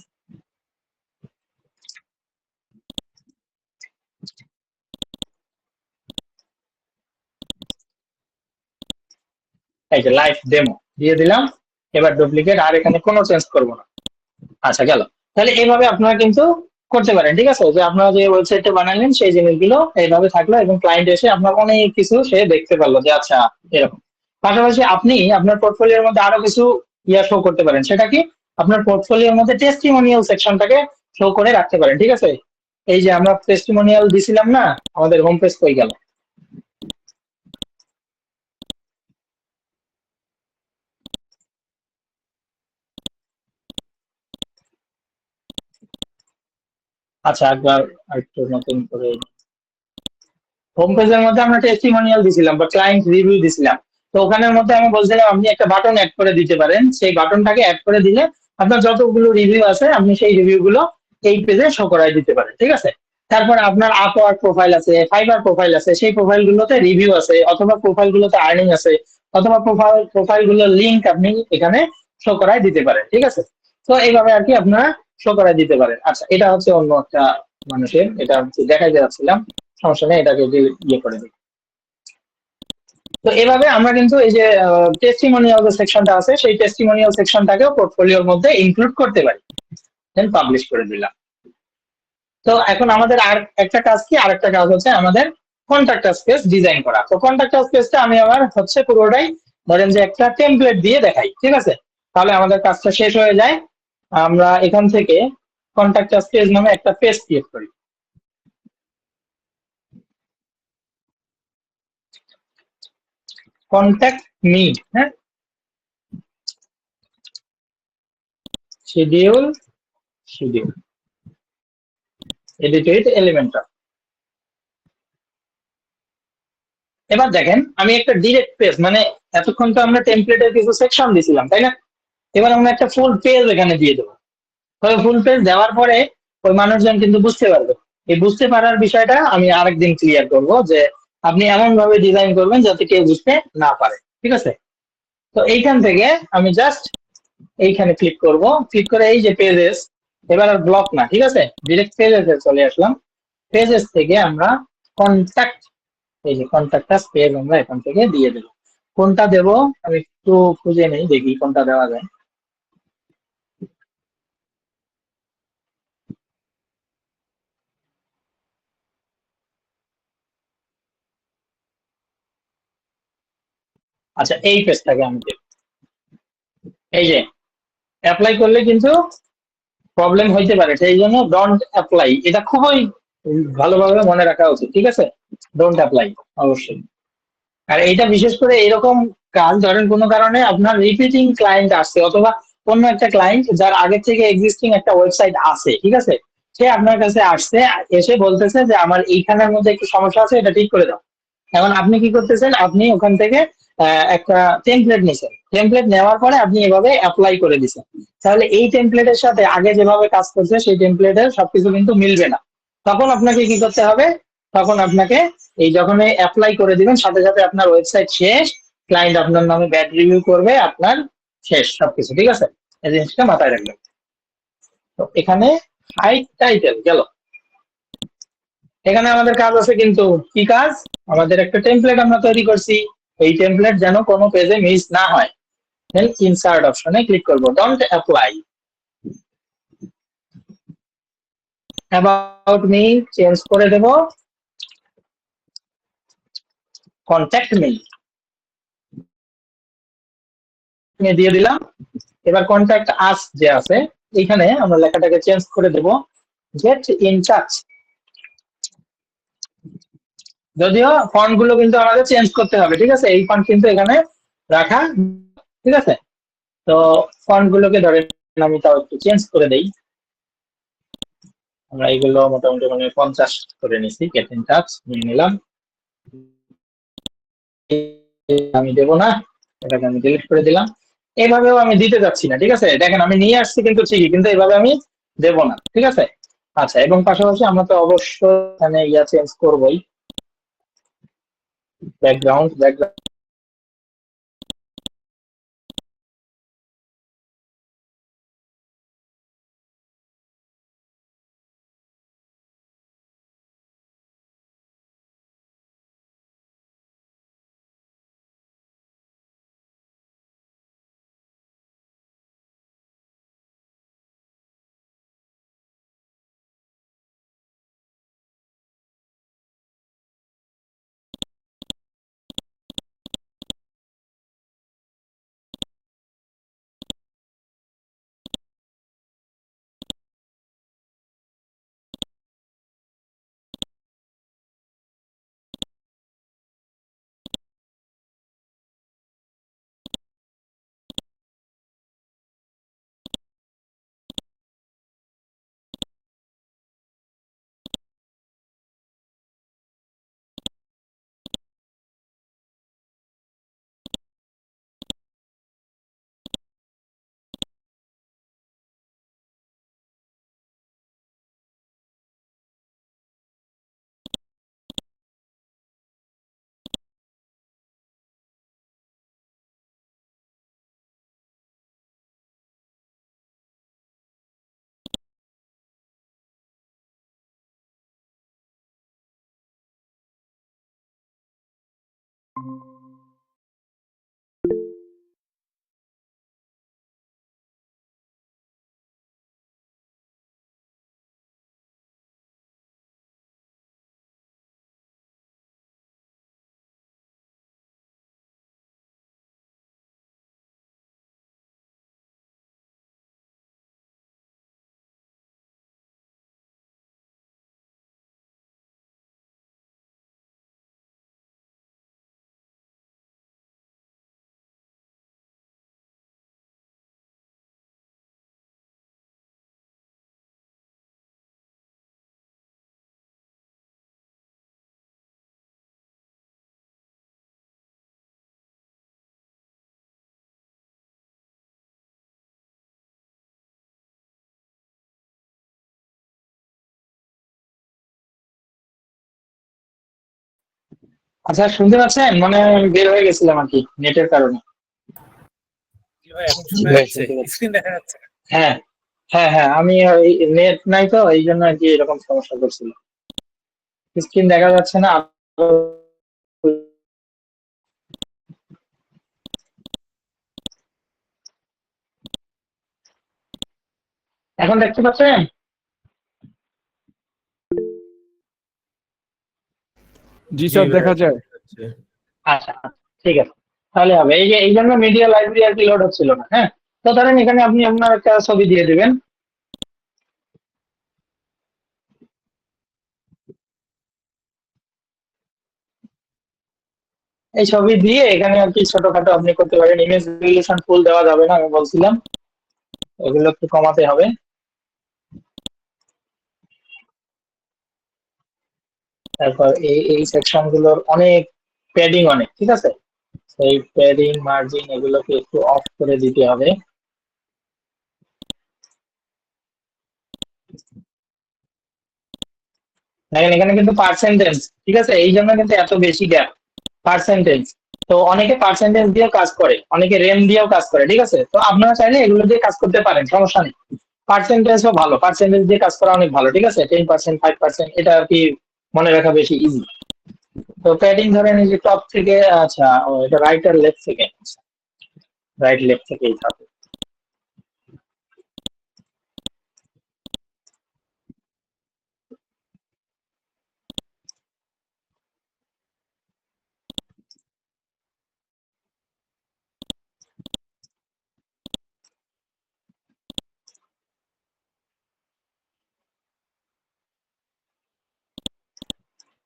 এই যে লাইভ ডেমো দিয়ে দিলাম। এবার ডুপ্লিকেট, আর এখানে কোনো চেঞ্জ করবো না। আচ্ছা, গেল। তাহলে এইভাবে আপনারা কিন্তু করতে পারেন, ঠিক আছে? যে আপনারা যে ওয়েবসাইটটা বানালেন সেই জিনিসগুলো এইভাবে থাকলো এবং ক্লায়েন্ট এসে আপনার অনেক কিছু সে দেখতে পারলো যে আচ্ছা এরকম। পাশাপাশি আপনি আপনার পোর্টফোলিওর মধ্যে আরো কিছু শো করতে পারেন, সেটা কি? আপনার পোর্টফোলিওর মধ্যে টেস্টিমোনিয়াল সেকশনটাকে শো করে রাখতে পারেন, ঠিক আছে? এই যে আমরা টেস্টিমোনিয়াল দিছিলাম না, আমাদের হোম পেজ হয়ে গেল। আচ্ছা, একবার আরেকটু নতুন করে হোম পেজের মধ্যে আমরা টেস্টিমোনিয়াল দিছিলাম বা ক্লায়েন্ট রিভিউ দিছিলাম। তো ওখানের মধ্যে আমি বলছিলাম আপনি একটা বাটন অ্যাড করে দিতে পারেন, সেই বাটনটাকে অ্যাড করে দিলে আপনার যতগুলো রিভিউ আছে আপনি সেই রিভিউ গুলো এই পেজে শো করাই দিতে পারেন, ঠিক আছে। তারপর আপনার আপওয়ার্ক প্রোফাইল আছে, ফাইবার প্রোফাইল আছে, সেই প্রোফাইল গুলোতে রিভিউ আছে অথবা প্রোফাইল গুলোতে আর্নিং আছে অথবা প্রোফাইল গুলোর লিঙ্ক আপনি এখানে শো করাই দিতে পারেন, ঠিক আছে। তো এইভাবে আর কি আপনারা শো করাই দিতে পারেন। আচ্ছা, এটা হচ্ছে অন্য একটা মানুষের, এটা হচ্ছে দেখাই যাচ্ছিলাম, সমস্যা নেই, এটাকে ইয়ে করে দিই। তো এভাবে আমরা কিন্তু এই যে টেস্টিমোনিয়াল যে সেকশনটা আছে সেই টেস্টিমোনিয়াল সেকশনটাকেও পোর্টফোলিওর মধ্যে ইনক্লুড করতে পারি, দেন পাবলিশ করে দিলাম। তো এখন আমাদের আর একটা কাজ কি, আরেকটা কাজ হচ্ছে আমাদের কন্ট্যাক্ট স্পেস ডিজাইন করা। তো কন্ট্যাক্ট স্পেসটা আমি আবার হচ্ছে পুরোটাই ধরেন যে একটা টেমপ্লেট দিয়ে দেখাই, ঠিক আছে, তাহলে আমাদের কাজটা শেষ হয়ে যায়। আমরা এখান থেকে কন্ট্যাক্ট স্পেস নামে একটা পেজ ক্রিয়েট করি। কন্ট্যাক্ট মি, হ্যাঁ, শিডিউল, শিডিউল এডিটেড এলিমেন্টার। এবার দেখেন আমি একটা ডিরেক্ট পেজ, মানে এতক্ষণ তো আমরা টেমপ্লেটের কিছু সেকশন দিছিলাম তাই না, এবার আমরা একটা ফুল পেজ এখানে দিয়ে দেবো। তবে ফুল পেজ দেওয়ার পরে ওই মানুষজন কিন্তু বুঝতে পারবে। এই বুঝতে পারার বিষয়টা আমি আরেকদিন ক্লিয়ার করব, যে আপনি এমন ভাবে ডিজাইন করবেন যাতে কেউ বুঝতে না পারে, ঠিক আছে। তো এইখান থেকে আমি জাস্ট এইখানে ক্লিক করব, ক্লিক করে এই যে পেজেস, এবার আর ব্লক না, ঠিক আছে, ডিরেক্ট পেজেস চলে আসলাম। পেজেস থেকে আমরা কন্ট্যাক্ট, এই যে কন্ট্যাক্টটা পেজ আমরা এখান থেকে দিয়ে দেবো। কোনটা দেব আমি একটু খুঁজে নেই, দেখি কোনটা দেওয়া যায়। আচ্ছা, এই পেজটাকে আমি দেব। এই যে অ্যাপ্লাই করলে কিন্তু প্রবলেম হইতে পারে, সেই জন্য ডোন্ট অ্যাপ্লাই, এটা খুবই ভালোভাবে মনে রাখা উচিত, ঠিক আছে। ডোন্ট অ্যাপ্লাই অবশ্যই। আর এইটা বিশেষ করে এরকম কাজ, ধরেন কোনো কারণে আপনার রিপিটিং ক্লায়েন্ট আসছে অথবা অন্য একটা ক্লায়েন্ট যার আগে থেকে এক্সিস্টিং একটা ওয়েবসাইট আছে, ঠিক আছে, সে আপনার কাছে আসছে, এসে বলতেছে যে আমার এইখানের মধ্যে একটু সমস্যা আছে, এটা ঠিক করে দাও। এখন আপনি কি করতেছেন, আপনি ওখান থেকে একটা টেমপ্লেট নিছেন, টেমপ্লেট নেওয়ার পরে আপনি এভাবে অ্যাপ্লাই করে দিচ্ছেন, তাহলে এই টেমপ্লেটের সাথে আগে যেভাবে কাজ করছে সেই টেমপ্লেটের সবকিছু কিন্তু মিলবে না। তখন আপনাকে কি করতে হবে, তখন আপনাকে এই যখন অ্যাপ্লাই করে দিবেন সাথে সাথে আপনার ওয়েবসাইট শেষ, ক্লায়েন্ট আপনার নামে ব্যাড রিভিউ করবে, আপনার শেষ সবকিছু, ঠিক আছে। এই জিনিসটা মাথায় রাখবেন। তো এখানে হাইট টাইটেল গেল, এখানে আমাদের কাজ আছে কিন্তু, কি কাজ, আমাদের একটা টেমপ্লেট আমরা তৈরি করছি, এই টেমপ্লেট যেন কোনো পেজে মিস না হয়। দেন ইনসার্ট অপশনে ক্লিক করব, don't apply, about me change করে দেব, কন্ট্যাক্ট মি দিয়ে দিলাম। এবার কন্ট্যাক্ট আস যে আছে এইখানে আমরা লেখাটাকে চেঞ্জ করে দেব, গেট ইন টাচ। যদিও ফন্ট গুলো কিন্তু আমাদের চেঞ্জ করতে হবে, ঠিক আছে, এই ফন্ট কিন্তু এখানে রাখা, ঠিক আছে। তো ফন্ট গুলোকে ধরে আমি তাও একটু চেঞ্জ করে দেই। আমরা এইগুলো মোটামুটি মানে 50 করে নিছি, গেট ইন টাচ নিয়ে নিলাম, আমি দেবো না, এটাকে আমি ডিলিট করে দিলাম। এইভাবেও আমি দিতে যাচ্ছি না, ঠিক আছে, দেখেন আমি নিয়ে আসছি কিন্তু ঠিকই, কিন্তু এইভাবে আমি দেবো না, ঠিক আছে। আচ্ছা, এবং পাশাপাশি আমরা তো অবশ্যই এখানে ইয়া চেঞ্জ করবোই, ব্যাকগ্রাউন্ড আচ্ছা, শুনতে পাচ্ছেন? মানে আমি বের হয়ে গেছিলাম আর কি নেটের কারণে। জি ভাই, এখন জি শোনা ভাই, যাচ্ছে, শুনতে পাচ্ছি। স্ক্রিন দেখা যাচ্ছে। হ্যাঁ, হ্যাঁ, হ্যাঁ, আমি নেট নাই তো এই জন্য আর কি এরকম সমস্যা করছিল। স্ক্রিন দেখা যাচ্ছে না। এখন দেখতে পাচ্ছেন? জি জি স্যার, ভাই, দেখা এখন যায়। দেখা যাচ্ছে। আচ্ছা, ঠিক আছে, তাহলে হবে। এই যে এই জন্য মিডিয়া লাইব্রেরি আর কি লোড হচ্ছিল না। হ্যাঁ, তো ধরেন এখানে আপনি আপনার একটা ছবি দিয়ে দিবেন। এই ছবি দিয়ে এখানে আর কি ছোটখাটো আপনি করতে পারেন। ইমেজ রেজলিউশন ফুল দেওয়া যাবে না, আমি বলছিলাম, এগুলো একটু কমাতে হবে। তারপর এই সেকশন গুলোর অনেক প্যাডিং অনেক, ঠিক আছে, সেই প্যাডিং মার্জিন এগুলোকে একটু অফ করে দিতে হবে। দেখেন এখানে কিন্তু পার্সেন্টেজ, ঠিক আছে, এই জন্য কিন্তু এত বেশি গ্যাপ। পার্সেন্টেজ, তো অনেকে পার্সেন্টেজ দিয়েও কাজ করে, অনেকে রেম দিয়েও কাজ করে, ঠিক আছে, তো আপনারা চাইলে এগুলো দিয়ে কাজ করতে পারেন, সমস্যা নেই। পার্সেন্টেজও ভালো, পার্সেন্টেজ দিয়ে কাজ করা অনেক ভালো, ঠিক আছে, 10%, 5%, এটা আর কি মনে রাখা বেশি ইজি। তো প্যাডিং ধরেন এই যে টপ থেকে, আচ্ছা এটা রাইট আর লেফট থেকে, রাইট লেফট থেকেই থাকে।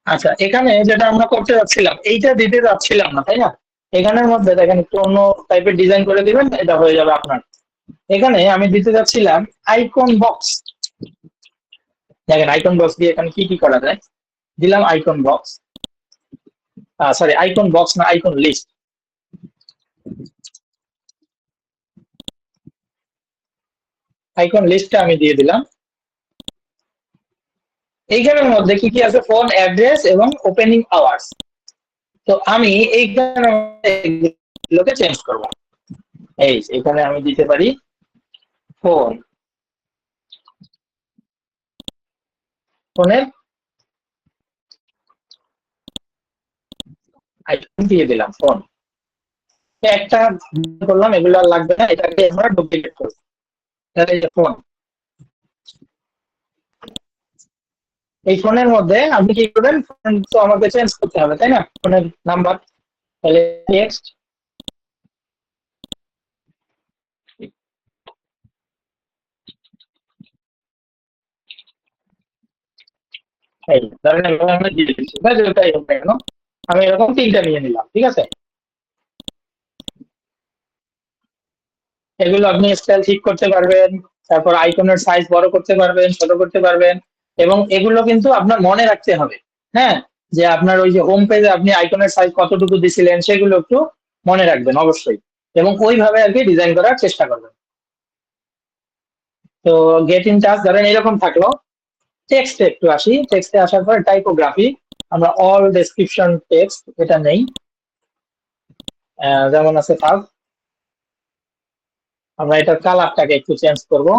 আচ্ছা, এখানে যেটা আমরা করতে যাচ্ছিলাম এইটা দিতে যাচ্ছিলাম না, তাই না? এখানের মধ্যে দেখেন একটু অন্য টাইপের ডিজাইন করে দিবেন, এটা হয়ে যাবে আপনার। এখানে আমি দিতে যাচ্ছিলাম আইকন বক্স। দেখেন আইকন বক্স দিয়ে এখানে কি কি করা যায়। দিলাম icon box, sorry icon box না, আইকন লিস্ট। আইকন লিস্টটা আমি দিয়ে দিলাম। এইখানের মধ্যে কি কি আছে? ফোন অ্যাড্রেস এবং ওপেনিং আওয়ার্স। তো আমি এইখানে এগুলোকে চেঞ্জ করব। এই এখানে আমি দিতে পারি ফোন, ফোনের আইকন দিয়ে দিলাম ফোন। একটা করলাম, এগুলো আর লাগবে না, এটাকে আমরা ডুপ্লিকেট করব। তাহলে এই যে ফোন, এই ফোনের মধ্যে আপনি কি করবেন? ফোন তো আমাকে চেঞ্জ করতে হবে, তাই না? ফোনের নাম্বার, তাহলে নেক্সট। এই ধরেন এভাবে আমরা দিয়ে দিচ্ছি, ঠিক আছে, ওটাই হোক না কেন, আমি এরকম তিনটা নিয়ে নিলাম, ঠিক আছে। এগুলো আপনি স্টাইল ঠিক করতে পারবেন, তারপর আইকনের সাইজ বড় করতে পারবেন, ছোট করতে পারবেন, এবং এগুলো কিন্তু আপনার মনে রাখতে হবে। হ্যাঁ, যে আপনার ওই যে হোম পেজে আপনি আইকনের সাইজ কতটুকু দিছিলেন সেগুলো একটু মনে রাখবেন অবশ্যই, এবং ওইভাবে আর কি ডিজাইন করার চেষ্টা করবেন। তো গেট ইন টাচ ধরেন এরকম থাকলো। টেক্সটে একটু আসি, টেক্সটে আসার পর টাইপোগ্রাফি, আমরা অল ডেসক্রিপশন টেক্সট এটা নেই, যেমন আছে থাক। আমরা এটার কালারটাকে একটু চেঞ্জ করব,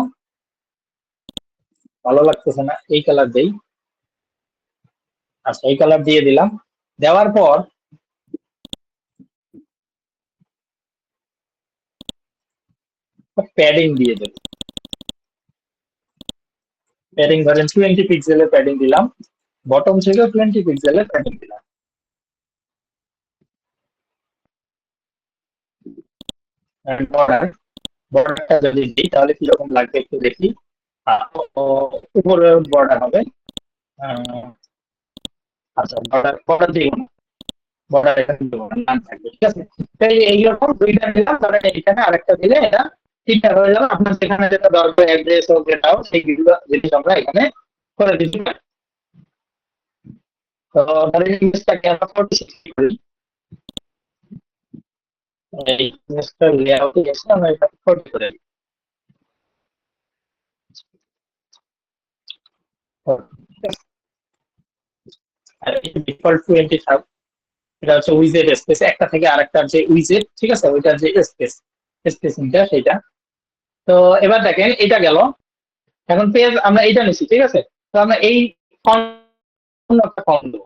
ভালো লাগতেছে না, এই কালার দেই। আচ্ছা, এই কালার দিয়ে দিলাম। দেওয়ার পর প্যাডিং দিয়ে দেব। প্যাডিং ধরেন 20 পিক্সেলের প্যাডিং দিলাম, বটম থেকে 20 পিক্সেলের প্যাডিং দিলাম। বর্ডার, বর্ডারটা যদি দিই তাহলে কিরকম লাগবে একটু দেখি। উপরে বর্ডার হবে। আচ্ছা, বর্ডার বর্ডার দিব না, বর্ডার এখানে দিব না, নাম থাকবে, ঠিক আছে। তাই এইরকম দুইটা দিলাম, ধরেন এখানে আরেকটা দিলে এটা তিনটা হয়ে যাবে। আপনার সেখানে যেটা দরকার অ্যাড্রেস হোক যেটাও সেইগুলো জিনিস আমরা এখানে করে দিতে পারি। তো ধরেন ইমেজটাকে আমরা 40 করি, এই ইমেজটা লেআউটে গেছে আমরা এটা 40 করে দিই। ঠিক আছে, আর এই ডিফল্ট 20 থাক, এটা হচ্ছে উইজেট স্পেস, একটা থেকে আরেকটার যে উইজেট, ঠিক আছে, ওইটার যে স্পেস স্পেসিংটা সেটা। তো এবার দেখেন এটা গেল। এখন পেজ আমরা এইটা নিচ্ছি, ঠিক আছে। তো আমরা এই ফর্ম একটা ফর্ম দেবো,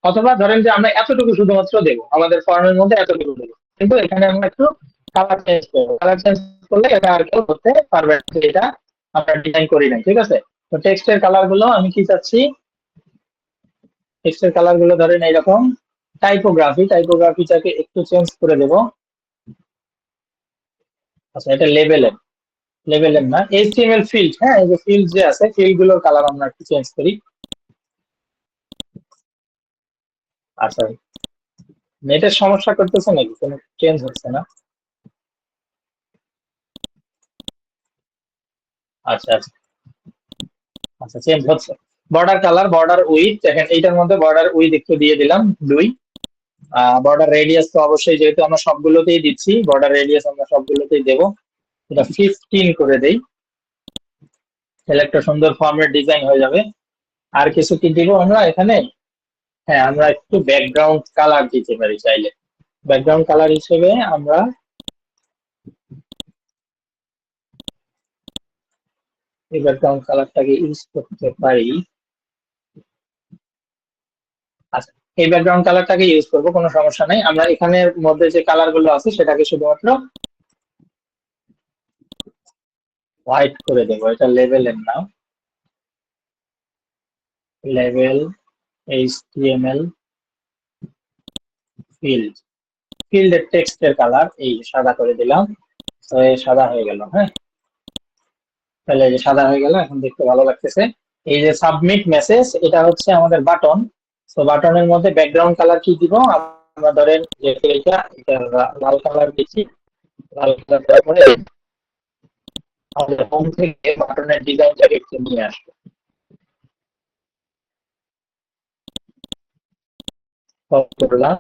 অথবা ধরেন যে আমরা এতটুকু শুধুমাত্র দেবো, আমাদের ফর্মের মধ্যে এতটুকু দেবো, কিন্তু এখানে আমরা একটু কালার চেঞ্জ করবো। কালার চেঞ্জ করলে এটা আর কেউ করতে পারবে না, এটা আমরা ডিজাইন করি নাই, ঠিক আছে। তো টেক্সটের কালার গুলো আমি কি চাচ্ছি, টেক্সটের কালার গুলো ধরেন এইরকম। টাইপোগ্রাফিটাকে একটু চেঞ্জ করে দেবো। আচ্ছা, এটা লেভেলের, লেভেলের না, এইচটিএমএল ফিল্ড, হ্যাঁ, এই যে ফিল্ড যে আছে, ফিল্ড গুলোর কালার আমরা একটু চেঞ্জ করি। আচ্ছা, নেটের সমস্যা করতেছে নাকি, কোনো চেঞ্জ হচ্ছে না? আচ্ছা আচ্ছা আচ্ছা, চেঞ্জ হচ্ছে। বর্ডার কালার, বর্ডার উইথ, দেখেন এইটার মধ্যে বর্ডার উইথ একটু দিয়ে দিলাম 2। বর্ডার রেডিয়াস তো অবশ্যই, যেহেতু আমরা সবগুলোতেই দিচ্ছি, বর্ডার রেডিয়াস আমরা সবগুলোতেই দেবো। এটা 15 করে দেই, তাহলে একটা সুন্দর ফর্মের ডিজাইন হয়ে যাবে। আর কিছু কি দিব আমরা এখানে? হ্যাঁ, আমরা একটু ব্যাকগ্রাউন্ড কালার দিতে পারি চাইলে। ব্যাকগ্রাউন্ড কালার হিসেবে আমরা এই ব্যাকগ্রাউন্ড কালারটাকে ইউজ করতে পারি। আচ্ছা, এই ব্যাকগ্রাউন্ড কালারটাকে ইউজ করব, কোনো সমস্যা নাই। আমরা এখানের মধ্যে যে কালার গুলো আছে সেটাকে শুধুমাত্র হোয়াইট করে দেবো। এটা লেভেলের নাম, লেভেল এইচটিএমএল ফিল্ড, ফিল্ডের টেক্সটের কালার এই সাদা করে দিলাম। তো এই সাদা হয়ে গেল, হ্যাঁ, তাহলে এই যে সাদা হয়ে গেল, এখন দেখতে ভালো লাগতেছে। এই যে সাবমিট মেসেজ, এটা হচ্ছে আমাদের বাটন। তো বাটনের মধ্যে ব্যাকগ্রাউন্ড কালার কি দিব আমরা, ধরেন যে এটা লাল কালার দিচ্ছি। লাল কালার দেওয়ার পরে আমাদের হোম থেকে বাটনের ডিজাইনটাকে একটু নিয়ে আসবো। করলাম।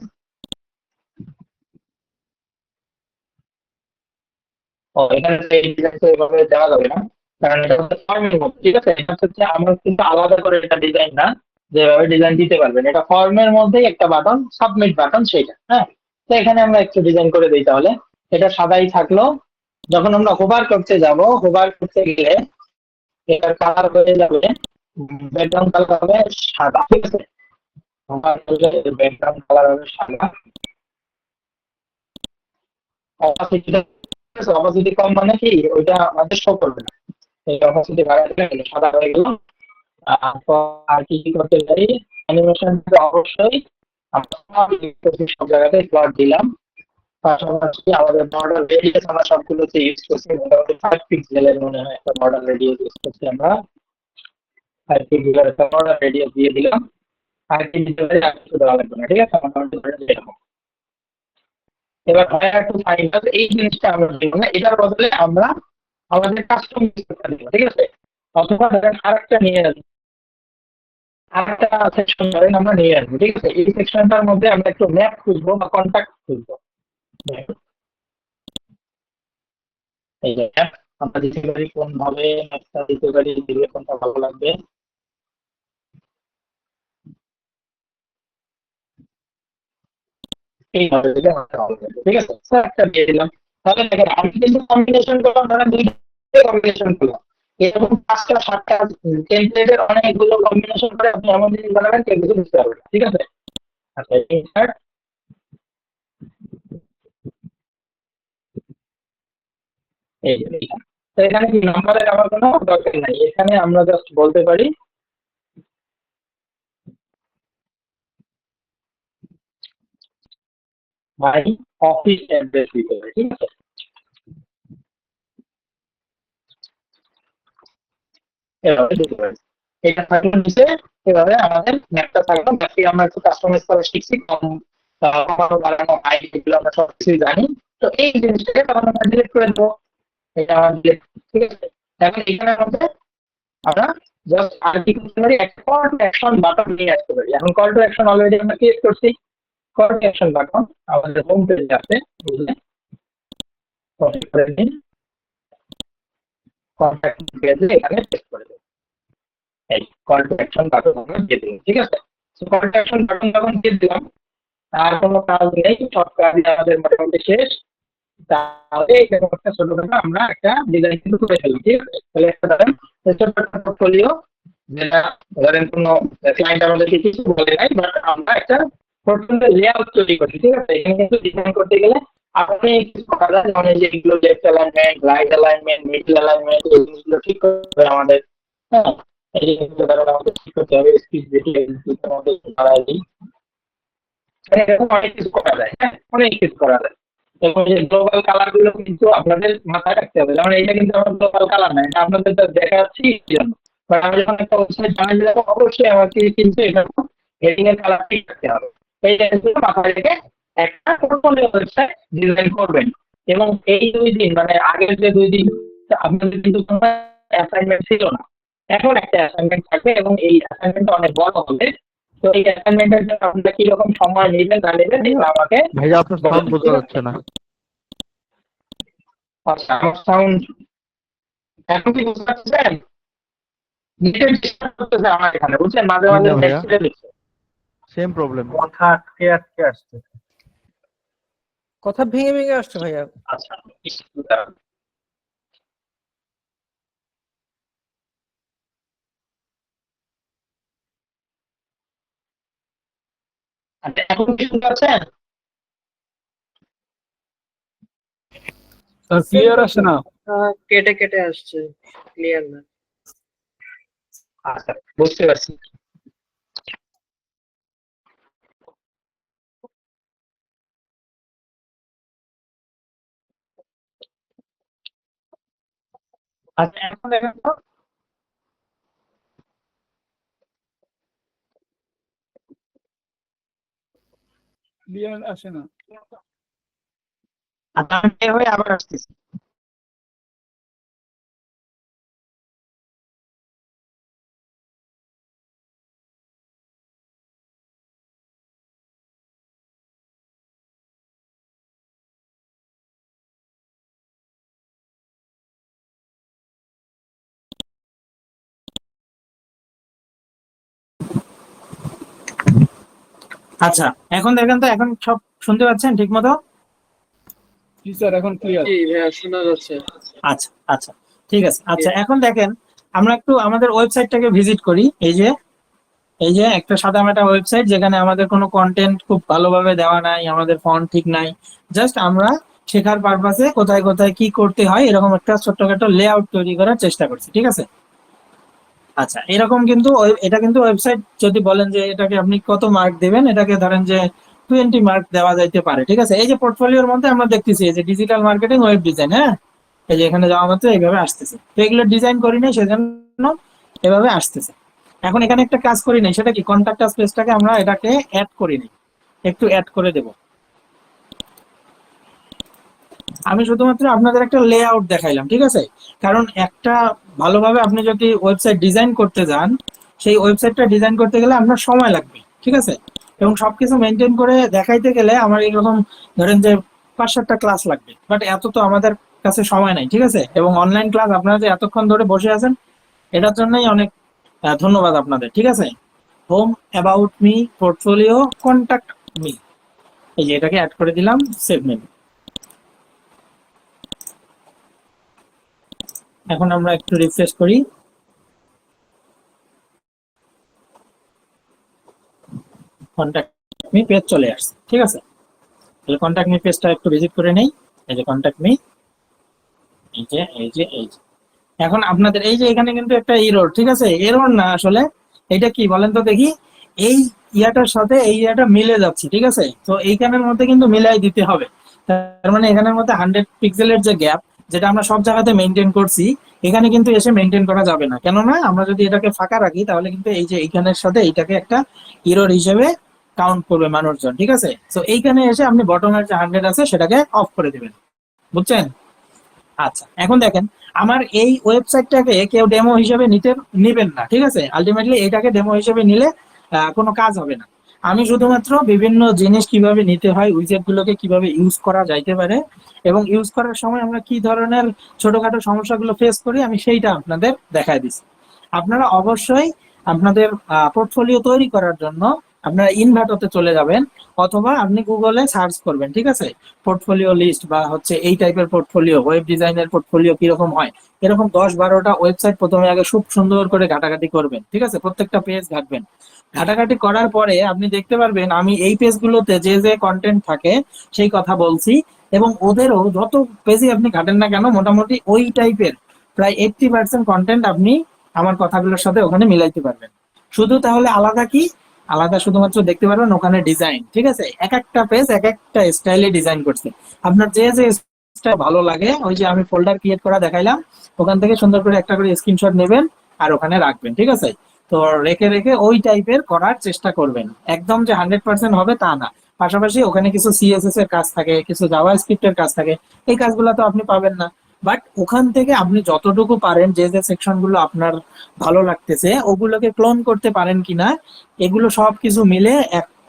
ও, এখানে এই ডিজাইনটা এভাবে দেওয়া যাবে না, কারণ এটা হচ্ছে ফর্মের মধ্যে, ঠিক আছে। এটা হচ্ছে আমরা কিন্তু আলাদা করে এটা ডিজাইন না, যেভাবে ডিজাইন দিতে পারবেন, এটা ফর্মের মধ্যেই একটা বাটন, সাবমিট বাটন সেটা, হ্যাঁ। তো এখানে আমরা একটু ডিজাইন করে দিই তাহলে। এটা সাদাই থাকলো। যখন আমরা হোভার করতে যাব, হোভার করতে গেলে এটার কালার হয়ে যাবে, ব্যাকগ্রাউন্ড কালার হবে সাদা, ঠিক আছে। হোভার করলে ব্যাকগ্রাউন্ড কালার হবে সাদা। অপাসিটিটা, অপাসিটি কম মানে কি, ওইটা আমাদের শো করবে না। এই অপাসিটি বাড়ায় দিলে সাদা হয়ে গেল। আর কি কি করতে পারি, অ্যানিমেশন অবশ্যই আমরা সব জায়গাতে প্লট দিলাম। পাশাপাশি আমাদের বর্ডার রেডিয়াস আমরা সবগুলোতে ইউজ করছি, মোটামুটি 5 পিক্সেলের মনে হয় একটা বর্ডার রেডিয়াস ইউজ করছি আমরা। 5 পিক্সেলের একটা বর্ডার রেডিয়াস দিয়ে দিলাম। আর কি দিতে পারি, আর কিছু দেওয়া লাগবে না, ঠিক আছে। মোটামুটি ধরে এরকম। এবার হায়ার টু ফাইনাল এই জিনিসটা আমরা দিব না, এটার বদলে আমরা আমাদের কাস্টম ইউজারটা দিব, ঠিক আছে। অথবা ধরেন আরেকটা নিয়ে আসবো, আরেকটা সেকশন ধরেন আমরা নিয়ে আসবো, ঠিক আছে। এই সেকশনটার মধ্যে আমরা একটু ম্যাপ খুঁজবো বা কন্ট্যাক্ট খুঁজবো। এই যে ম্যাপ আমরা দিতে পারি, কোন ভাবে ম্যাপটা দিতে পারি, দিলে কোনটা ভালো লাগবে। এইভাবে দিলে আমাদের ভালো লাগবে, ঠিক আছে। তো একটা দিয়ে দিলাম। তাহলে দেখেন আমি কিন্তু কম্বিনেশন করলাম, ধরেন দুইটা কম্বিনেশন করলাম, এরকম 5টা 7টা টেমপ্লেটের অনেকগুলো কম্বিনেশন করে আপনি এমন জিনিস বানাবেন কেউ কিছু বুঝতে পারবে না, ঠিক আছে। আচ্ছা, ইনসার্ট, এই যে এইখানে। তো এখানে কি নাম্বারের আমার কোনো দরকার নাই, এখানে আমরা জাস্ট বলতে পারি মাই অফিস অ্যাড্রেস দিতে হবে, ঠিক আছে। এভাবে দিতে পারি। এটা থাকলে নিচে এভাবে আমাদের ম্যাপটা থাকলো, ম্যাপটি আমরা একটু কাস্টমাইজ করা শিখছি, কম কমানো বাড়ানো হাইট এগুলো আমরা সবকিছুই জানি। তো এই জিনিসটাকে তখন আমরা ডিলিট করে দেবো, এটা আমার delete, ঠিক আছে। এখন এখানে আমাদের আমরা জাস্ট আর কি করতে পারি, একটা কল টু অ্যাকশন বাটন নিয়ে আসতে পারি। এখন কল টু অ্যাকশন অলরেডি আমরা ক্রিয়েট করছি, কল টু অ্যাকশন বাটন আমাদের হোম পেজে আছে, বুঝলে কপি করে নিন, কন্ট্যাক্ট পেজে এখানে পেস্ট করে দেবো। এই কল টু অ্যাকশন বাটন আমরা দিয়ে দিলাম, ঠিক আছে। তো কল টু অ্যাকশন বাটন যখন দিয়ে দিলাম, আর কোনো কাজ নেই, সব কাজ আমাদের মোটামুটি শেষ। তাহলে এখানে একটা ছোটখাটো আমরা একটা ডিজাইন কিন্তু করে ফেললাম, ঠিক আছে। তাহলে একটা ধরেন ছোট্ট পোর্টফোলিও, যেটা ধরেন কোনো ক্লায়েন্ট আমাদেরকে কিছু বলে নাই, বাট আমরা একটা পোর্টফোলিও লেআউট তৈরি করছি, ঠিক আছে। এখানে কিন্তু ডিজাইন করতে গেলে আপনি কিছু করা যায়, মানে যে এগুলো left alignment, right alignment, middle alignment, এই জিনিসগুলো ঠিক করতে হবে আমাদের। হ্যাঁ, এই জিনিসগুলো ধরেন আমাদের ঠিক করতে হবে, স্পিচ বেশি আমাদের বাড়াই দিই। এরকম অনেক কিছু করা যায়, হ্যাঁ, অনেক কিছু করা যায়। এবং এই গ্লোবাল কালার গুলো কিন্তু আপনাদের মাথায় রাখতে হবে, যেমন এইটা কিন্তু আমার গ্লোবাল কালার না, এটা আপনাদের তো দেখাচ্ছি এই জন্য। But আমি যখন একটা ওয়েবসাইট বানাতে যাবো, অবশ্যই আমাকে কিন্তু এটা হেডিং এর কালারটাই থাকতে হবে। এই জিনিসগুলো মাথায় রেখে একটা পোর্টফোলিও ওয়েবসাইট ডিজাইন করবেন। এবং এই 2 দিন, মানে আগের যে 2 দিন আপনাদের কিন্তু কোনো অ্যাসাইনমেন্ট ছিল না, এখন একটা অ্যাসাইনমেন্ট থাকবে এবং এই অ্যাসাইনমেন্টটা অনেক বড় হবে। তো এই অ্যাসাইনমেন্টের জন্য আপনারা কিরকম সময় নেবেন না নেবেন এটা আমাকে ভাইয়া আপনার সাউন্ড বলেন, বোঝা ঠিক আছে। যাচ্ছে না। আচ্ছা, আমার সাউন্ড এখন কি বুঝতে পারছেন? নেটের ডিস্টার্ব করতেছে আমার এখানে, বুঝছেন, মাঝে জি মাঝে না নেট ভাইয়া, ছেড়ে দিচ্ছে। Same problem. কথা আটকে আটকে আসছে, কথা ভেঙে ভেঙে আসছে ভাইয়া। আচ্ছা, একটু দাঁড়ান। আচ্ছা, এখন কি শুনতে পাচ্ছেন? স্যার ক্লিয়ার আসে না। কেটে কেটে আসছে, ক্লিয়ার না। আচ্ছা, বুঝতে পারছি। আচ্ছা, এখন দেখেন তো। ক্লিয়ার আসে না। আচ্ছা, আমি বের হয়ে আবার আসতেছি। আচ্ছা, এখন দেখেন তো, এখন সব শুনতে পাচ্ছেন ঠিক মতো? জি স্যার, এখন ক্লিয়ার। জি ভাইয়া শোনা যাচ্ছে। আচ্ছা আচ্ছা, ঠিক আছে। আচ্ছা, এখন দেখেন আমরা একটু আমাদের ওয়েবসাইটটাকে ভিজিট করি। এই যে একটা সাদামাটা ওয়েবসাইট, যেখানে আমাদের কোনো কন্টেন্ট খুব ভালোভাবে দেওয়া নাই, আমাদের ফন্ট ঠিক নাই। জাস্ট আমরা শেখার পারপাসে কোথায় কোথায় কি করতে হয় এরকম একটা ছোট্টখাটো লেআউট তৈরি করার চেষ্টা করছি, ঠিক আছে। আচ্ছা, এরকম কিন্তু এটা কিন্তু ওয়েবসাইট, যদি বলেন যে এটাকে আপনি কত মার্ক দেবেন, এটাকে ধরেন যে 20 মার্ক দেওয়া যাইতে পারে, ঠিক আছে। এই যে পোর্টফোলিওর মধ্যে আমরা দেখতেছি এই যে ডিজিটাল মার্কেটিং ওয়েব ডিজাইন, হ্যাঁ, এই যে এখানে যাওয়া মাত্র এইভাবে আসতেছে। তো এগুলো ডিজাইন করি নাই, সেজন্য এভাবে আসতেছে। এখন এখানে একটা কাজ করি নাই, সেটা কি, কন্টাক্ট আস পেজটাকে আমরা এটাকে অ্যাড করি নাই, একটু অ্যাড করে দেব। আমি শুধুমাত্র আপনাদের একটা লেআউট দেখাইলাম, ঠিক আছে। কারণ একটা ভালোভাবে আপনি যদি ওয়েবসাইট ডিজাইন করতে যান, সেই ওয়েবসাইটটা ডিজাইন করতে গেলে আপনার সময় লাগবে, ঠিক আছে। এবং সবকিছু মেনটেন করে দেখাইতে গেলে আমার এরকম ধরেন যে 5-7টা ক্লাস লাগবে, বাট এত তো আমাদের কাছে সময় নাই, ঠিক আছে। এবং অনলাইন ক্লাস আপনারা যে এতক্ষণ ধরে বসে আছেন, এটার জন্যই অনেক ধন্যবাদ আপনাদের, ঠিক আছে। Home, about me, portfolio, contact me, এই যে এটাকে অ্যাড করে দিলাম, সেভ মেনু। এখন আমরা একটু রিফ্রেশ করি, কন্টাক্ট মি পেজ চলে আসছে, ঠিক আছে। তাহলে কন্টাক্ট মি পেজটা একটু ভিজিট করে নেই। এই যে কন্টাক্ট মি, এই যে এখন আপনাদের এই যে এখানে কিন্তু একটা এরর, ঠিক আছে? এরর না আসলে, এটা কি বলেন তো দেখি। এই ইয়াটার সাথে এই ইয়াটা মিলে যাচ্ছে, ঠিক আছে? তো এইখানের মধ্যে কিন্তু মিলাই দিতে হবে। তার মানে এখানের মধ্যে 100 পিক্সেলের যে গ্যাপ, যেটা আমরা সব জায়গাতে মেনটেন করছি, এখানে কিন্তু এসে মেনটেন করা যাবে না। কেননা আমরা যদি এটাকে ফাঁকা রাখি তাহলে কিন্তু এই যে এইখানের সাথে এইটাকে একটা এরর হিসেবে কাউন্ট করবে মানুষজন, ঠিক আছে? তো এইখানে এসে আপনি বটমের যে 100 আছে সেটাকে অফ করে দিবেন, বুঝছেন? আচ্ছা, এখন দেখেন, আমার এই ওয়েবসাইটটাকে কেউ ডেমো হিসেবে নিবেন না, ঠিক আছে? আলটিমেটলি এটাকে ডেমো হিসেবে নিলে কোনো কাজ হবে না। আমি শুধুমাত্র বিভিন্ন জিনিস কিভাবে নিতে হয়, উইজেট গুলোকে কিভাবে ইউজ করা যাইতে পারে, এবং ইউজ করার সময় আমরা কি ধরনের ছোটখাটো সমস্যাগুলো ফেস করি, আমি সেইটা আপনাদের দেখায় দিচ্ছি। আপনারা অবশ্যই আপনাদের পোর্টফোলিও তৈরি করার জন্য আপনারা ইনভার্টতে চলে যাবেন, অথবা আপনি গুগলে সার্চ করবেন, ঠিক আছে? পোর্টফোলিও লিস্ট বা হচ্ছে এই টাইপের পোর্টফোলিও, ওয়েব ডিজাইনের পোর্টফোলিও কিরকম হয়, এরকম 10-12টা ওয়েবসাইট প্রথমে আগে খুব সুন্দর করে ঘাটাঘাটি করবেন, ঠিক আছে? প্রত্যেকটা পেজ ঘাটবেন। ঘাটাঘাটি করার পরে আপনি দেখতে পারবেন আমি এই পেজগুলোতে যে যে কন্টেন্ট থাকে সেই কথা বলছি, এবং ওদেরও যত পেজই আপনি ঘাটেন না কেন মোটামুটি ওই টাইপের প্রায় 80% কন্টেন্ট আপনি আমার কথাগুলোর সাথে ওখানে মিলাইতে পারবেন। শুধু তাহলে আলাদা কি, আলাদা শুধুমাত্র দেখতে পারবেন ওখানে ডিজাইন, ঠিক আছে? এক একটা পেজ এক একটা স্টাইলে ডিজাইন করছে। আপনার যে যে স্টাইল ভালো লাগে, ওই যে আমি ফোল্ডার ক্রিয়েট করা দেখাইলাম, ওখান থেকে সুন্দর করে একটা করে স্ক্রিনশট নেবেন আর ওখানে রাখবেন, ঠিক আছে? তো রেখে রেখে ওই টাইপের করার চেষ্টা করবেন। একদম যে 100% হবে তা না। পাশাপাশি ওখানে কিছু সিএসএস এর কাজ থাকে, কিছু জাভা স্ক্রিপ্টের কাজ থাকে, এই কাজগুলো তো আপনি পাবেন না। বাট ওখান থেকে আপনি যতটুকু পারেন, যে যে সেকশন গুলো আপনার ভালো লাগতেছে ওগুলোকে ক্লোন করতে পারেন কিনা, এগুলো সব কিছু মিলে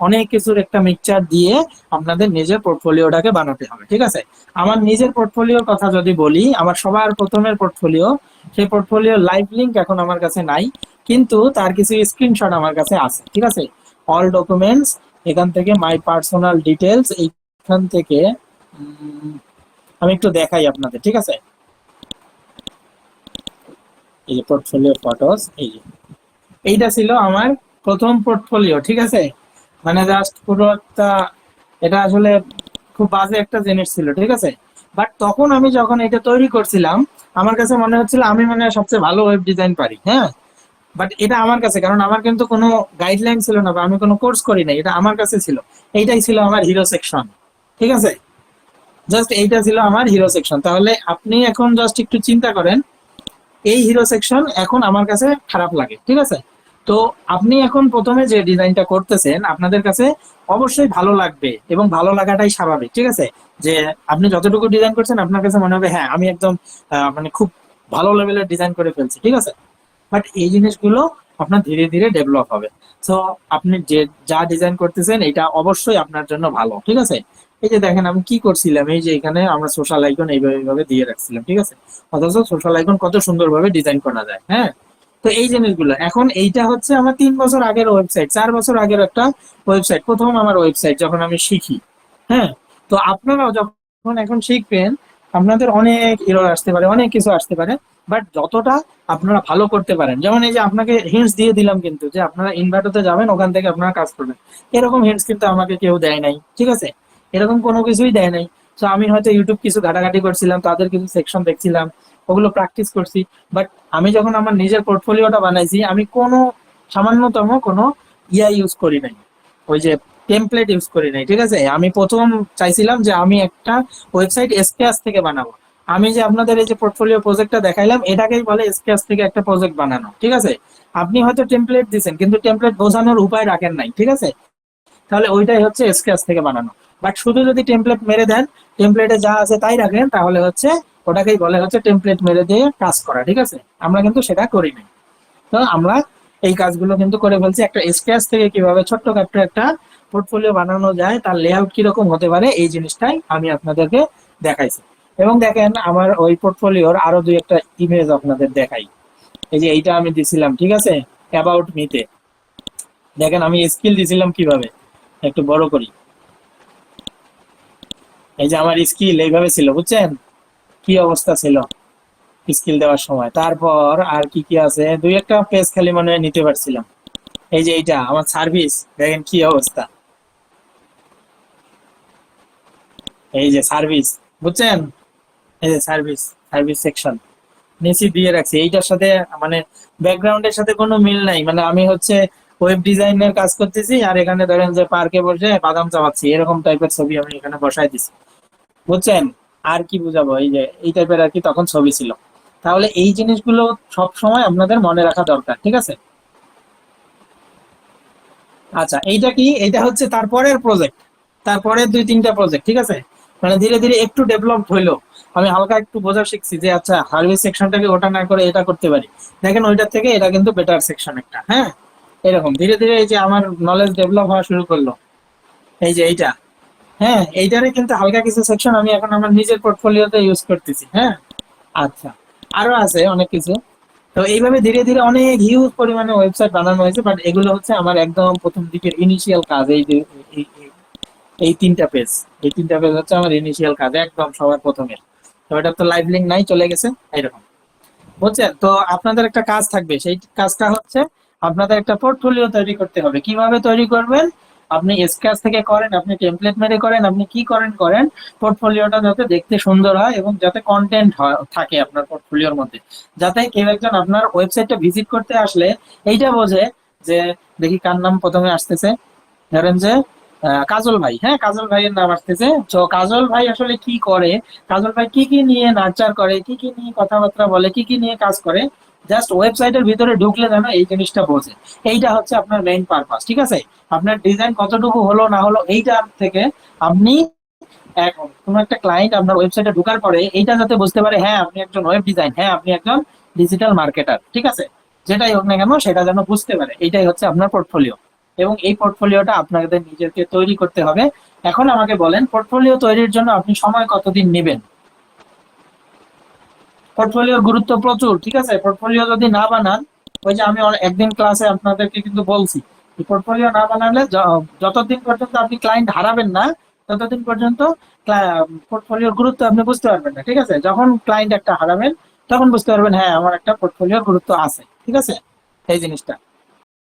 অনেক কিছুর একটা মিক্সচার দিয়ে আপনাদের নিজের পোর্টফোলিওটাকে বানাতে হবে, ঠিক আছে? আমার নিজের পোর্টফোলিওর কথা যদি বলি, আমার সবার প্রথমের পোর্টফোলিও, সেই পোর্টফোলিও লাইভ লিংক এখন আমার কাছে নাই, কিন্তু তার কিছু স্ক্রিনশট আমার কাছে আছে, ঠিক আছে? অল ডকুমেন্টস, এখান থেকে মাই পার্সোনাল ডিটেলস, এইখান থেকে আমি একটু দেখাই আপনাদের, ঠিক আছে? এই যে পোর্টফোলিও ফটোস, এই যে এইটা ছিল আমার প্রথম পোর্টফোলিও, ঠিক আছে? মানে জাস্ট পুরো একটা, এটা আসলে খুব বাজে একটা জিনিস ছিল, ঠিক আছে? বাট তখন আমি যখন এটা তৈরি করছিলাম, আমার কাছে মনে হচ্ছিল আমি মানে সবচেয়ে ভালো ওয়েব ডিজাইন পারি, হ্যাঁ। বাট এটা আমার কাছে, কারণ আমার কিন্তু কোনো গাইডলাইন ছিল না বা আমি কোনো কোর্স করি নাই, এটা আমার কাছে ছিল। এইটাই ছিল আমার হিরো সেকশন, ঠিক আছে? জাস্ট এইটা ছিল আমার হিরো সেকশন। তাহলে আপনি এখন জাস্ট একটু চিন্তা করেন, এই হিরো সেকশন এখন আমার কাছে খারাপ লাগে, ঠিক আছে? তো আপনি এখন প্রথমে যে ডিজাইনটা করতেছেন আপনাদের কাছে অবশ্যই ভালো লাগবে, এবং ভালো লাগাটাই স্বাভাবিক, ঠিক আছে? যে আপনি যতটুকু ডিজাইন করছেন আপনার কাছে মনে হবে হ্যাঁ আমি একদম মানে খুব ভালো লেভেলের ডিজাইন করে ফেলছি, ঠিক আছে? বাট এই জিনিসগুলো আপনার ধীরে ধীরে ডেভেলপ হবে। সো আপনি যে যা ডিজাইন করতেছেন এটা অবশ্যই আপনার জন্য ভালো, ঠিক আছে? এই যে দেখেন আমি কি করছিলাম, এই যে এখানে আমরা সোশ্যাল আইকন এইভাবে দিয়ে রাখছিলাম, ঠিক আছে? অথচ সোশ্যাল আইকন কত সুন্দরভাবে ডিজাইন করা যায়, হ্যাঁ। তো এই জিনিসগুলো এখন, এইটা হচ্ছে আমার 3 বছর আগের ওয়েবসাইট, 4 বছর আগের একটা ওয়েবসাইট, প্রথম আমার ওয়েবসাইট যখন আমি শিখি, হ্যাঁ। তো আপনারাও যখন এখন শিখবেন আপনাদের অনেক এরর আসতে পারে, অনেক কিছু আসতে পারে, বাট যতটা আপনারা ভালো করতে পারেন, যেমন এই যে আপনাকে হিন্টস দিয়ে দিলাম কিন্তু, যে আপনারা ইনভার্টারতে যাবেন ওখান থেকে আপনারা কাজ করবেন, এরকম হিন্টস কিন্তু আমাকে কেউ দেয় নাই, ঠিক আছে? এরকম কোনো কিছুই দেয় নাই। তো আমি হয়তো ইউটিউব কিছু ঘাটাঘাটি করছিলাম, তাদের কিছু সেকশন দেখছিলাম, ওগুলো প্র্যাকটিস করছি। বাট আমি যখন আমার নিজের পোর্টফোলিওটা বানাইছি, আমি কোনো সামান্যতম কোনো ইউজ করি নাই, ওই যে টেমপ্লেট ইউজ করি নাই, ঠিক আছে? আমি প্রথম চাইছিলাম যে আমি একটা ওয়েবসাইট স্ক্র্যাচ থেকে বানাবো। আমি যে আপনাদের এই যে পোর্টফোলিও প্রজেক্টটা দেখাইলাম, এটাকেই বলে স্ক্র্যাচ থেকে একটা প্রজেক্ট বানানো, ঠিক আছে? আপনি হয়তো টেমপ্লেট দিচ্ছেন কিন্তু টেমপ্লেট বোঝানোর উপায় রাখেন নাই, ঠিক আছে? তাহলে ওইটাই হচ্ছে স্ক্র্যাচ থেকে বানানো। বাট শুধু যদি টেমপ্লেট মেরে দেন, টেমপ্লেটে যা আছে তাই রাখেন, তাহলে হচ্ছে ওটাকেই বলে হচ্ছে টেমপ্লেট মেরে দিয়ে কাজ করা, ঠিক আছে? আমরা কিন্তু সেটা করি নাই। তো আমরা এই কাজগুলো কিন্তু করে ফেলছি। একটা স্ক্র্যাচ থেকে কিভাবে ছোট্টখাট্ট একটা পোর্টফোলিও বানানো যায়, তার লেআউট কিরকম হতে পারে, এই জিনিসটাই আমি আপনাদেরকে দেখাইছি। এবং দেখেন আমার ওই পোর্টফোলিওর আরো দুই একটা ইমেজ আপনাদের দেখাই। এই যে এইটা আমি দিছিলাম, ঠিক আছে, অ্যাবাউট মিতে। দেখেন আমি স্কিল দিছিলাম কিভাবে, একটু বড় করি। এই যে আমার স্কিল এইভাবে ছিল, বুঝছেন কি অবস্থা ছিল স্কিল দেওয়ার সময়। তারপর আর কি কি আছে, দুই একটা পেজ খালি মনে হয় নিতে পারছিলাম। এই যে এইটা আমার সার্ভিস, দেখেন কি অবস্থা, এই যে সার্ভিস, বুঝছেন? এই যে সার্ভিস, হাইভি সেকশন নিচে দিয়ে রাখছি। এইটার সাথে মানে ব্যাকগ্রাউন্ডের সাথে কোনো মিল নাই, মানে আমি হচ্ছে ওয়েব ডিজাইনের কাজ করতেছি আর এখানে ধরেন যে পার্কে বসে বাদাম চাবাচ্ছি, এরকম টাইপের ছবি আমি এখানে বসাই দিছি, বুঝছেন? আর কি বুঝাবো, এই যে এই টাইপের আর কি তখন ছবি ছিল। তাহলে এই জিনিসগুলো সব সময় আপনাদের মনে রাখা দরকার, ঠিক আছে? আচ্ছা, এইটা কি? এইটা হচ্ছে তারপরের প্রজেক্ট, তারপরে 2-3টা প্রজেক্ট, ঠিক আছে? মানে ধীরে ধীরে একটু ডেভেলপ হইলো, আমি হালকা একটু বোঝা শিখছি যে আচ্ছা হার্ভে সেকশনটাকে ওটা না করে এটা করতে পারি। দেখেন ওইটার থেকে এটা কিন্তু বেটার সেকশন একটা, হ্যাঁ? এরকম ধীরে ধীরে এই যে আমার নলেজ ডেভেলপ হওয়া শুরু করলো। এই যে এইটা, হ্যাঁ, এইটারে কিন্তু হালকা কিছু সেকশন আমি এখন আমার নিজের পোর্টফোলিওতে ইউজ করতেছি, হ্যাঁ? আচ্ছা, আরো আছে অনেক কিছু। তো এইভাবে ধীরে ধীরে অনেক হিউজ পরিমাণে ওয়েবসাইট বানানো হয়েছে, বাট এগুলো হচ্ছে আমার একদম প্রথম দিকের ইনিশিয়াল কাজ। এই যে এই 3টা পেজ, এই 3টা পেজ হচ্ছে আমার ইনিশিয়াল কাজ, একদম সবার প্রথমে। তো এটা তো লাইভ লিঙ্ক নাই, চলে গেছে এরকম, বুঝছেন? তো আপনাদের একটা কাজ থাকবে, সেই কাজটা হচ্ছে আপনাদের একটা পোর্টফোলিও তৈরি করতে হবে। কিভাবে তৈরি করবেন? আপনি স্কেচ থেকে করেন, আপনি টেমপ্লেট মেরে করেন, আপনি কি করেন, পোর্টফোলিওটা যাতে দেখতে সুন্দর হয় এবং যাতে কন্টেন্ট থাকে আপনার পোর্টফোলিওর মধ্যে, যাতে কেউ একজন আপনার ওয়েবসাইটটা ভিজিট করতে আসলে এইটা বোঝে যে, দেখি কার নাম প্রথমে আসতেছে, ধরেন যে কাজল ভাই, হ্যাঁ, কাজল ভাইয়ের নাম আসতেছে। তো কাজল ভাই আসলে কি করে, কাজল ভাই কি কি নিয়ে নার্চার করে, কি কি নিয়ে কথাবার্তা বলে, কি কি নিয়ে কাজ করে, জাস্ট ওয়েবসাইটের ভিতরে ঢুকলে যেন এই জিনিসটা বোঝে। এইটা হচ্ছে আপনার মেইন পারপাস, ঠিক আছে? আপনার ডিজাইন কতটুকু হলো না হলো এইটা থেকে আপনি এখন কোনো একটা ক্লায়েন্ট আপনার ওয়েবসাইটে ঢোকার পরে এইটা যাতে বুঝতে পারে, হ্যাঁ আপনি একজন ওয়েব ডিজাইন, হ্যাঁ আপনি একজন ডিজিটাল মার্কেটার, ঠিক আছে? যেটাই হোক না কেন সেটা যেন বুঝতে পারে, এইটাই হচ্ছে আপনার পোর্টফোলিও। এবং এই পোর্টফোলিওটা আপনাদের নিজেকে তৈরি করতে হবে। এখন আমাকে বলেন, পোর্টফোলিও তৈরির জন্য আপনি সময় কতদিন নেবেন? পোর্টফোলিওর গুরুত্ব প্রচুর, ঠিক আছে? পোর্টফোলিও যদি না বানান, ওই যে আমি একদিন ক্লাসে আপনাদেরকে কিন্তু বলছি, পোর্টফোলিও না বানালে যতদিন পর্যন্ত আপনি ক্লায়েন্ট হারাবেন না, ততদিন পর্যন্ত পোর্টফোলিওর গুরুত্ব আপনি বুঝতে পারবেন না, ঠিক আছে? যখন ক্লায়েন্ট একটা হারাবেন তখন বুঝতে পারবেন, হ্যাঁ আমার একটা পোর্টফোলিওর গুরুত্ব আছে, ঠিক আছে? এই জিনিসটা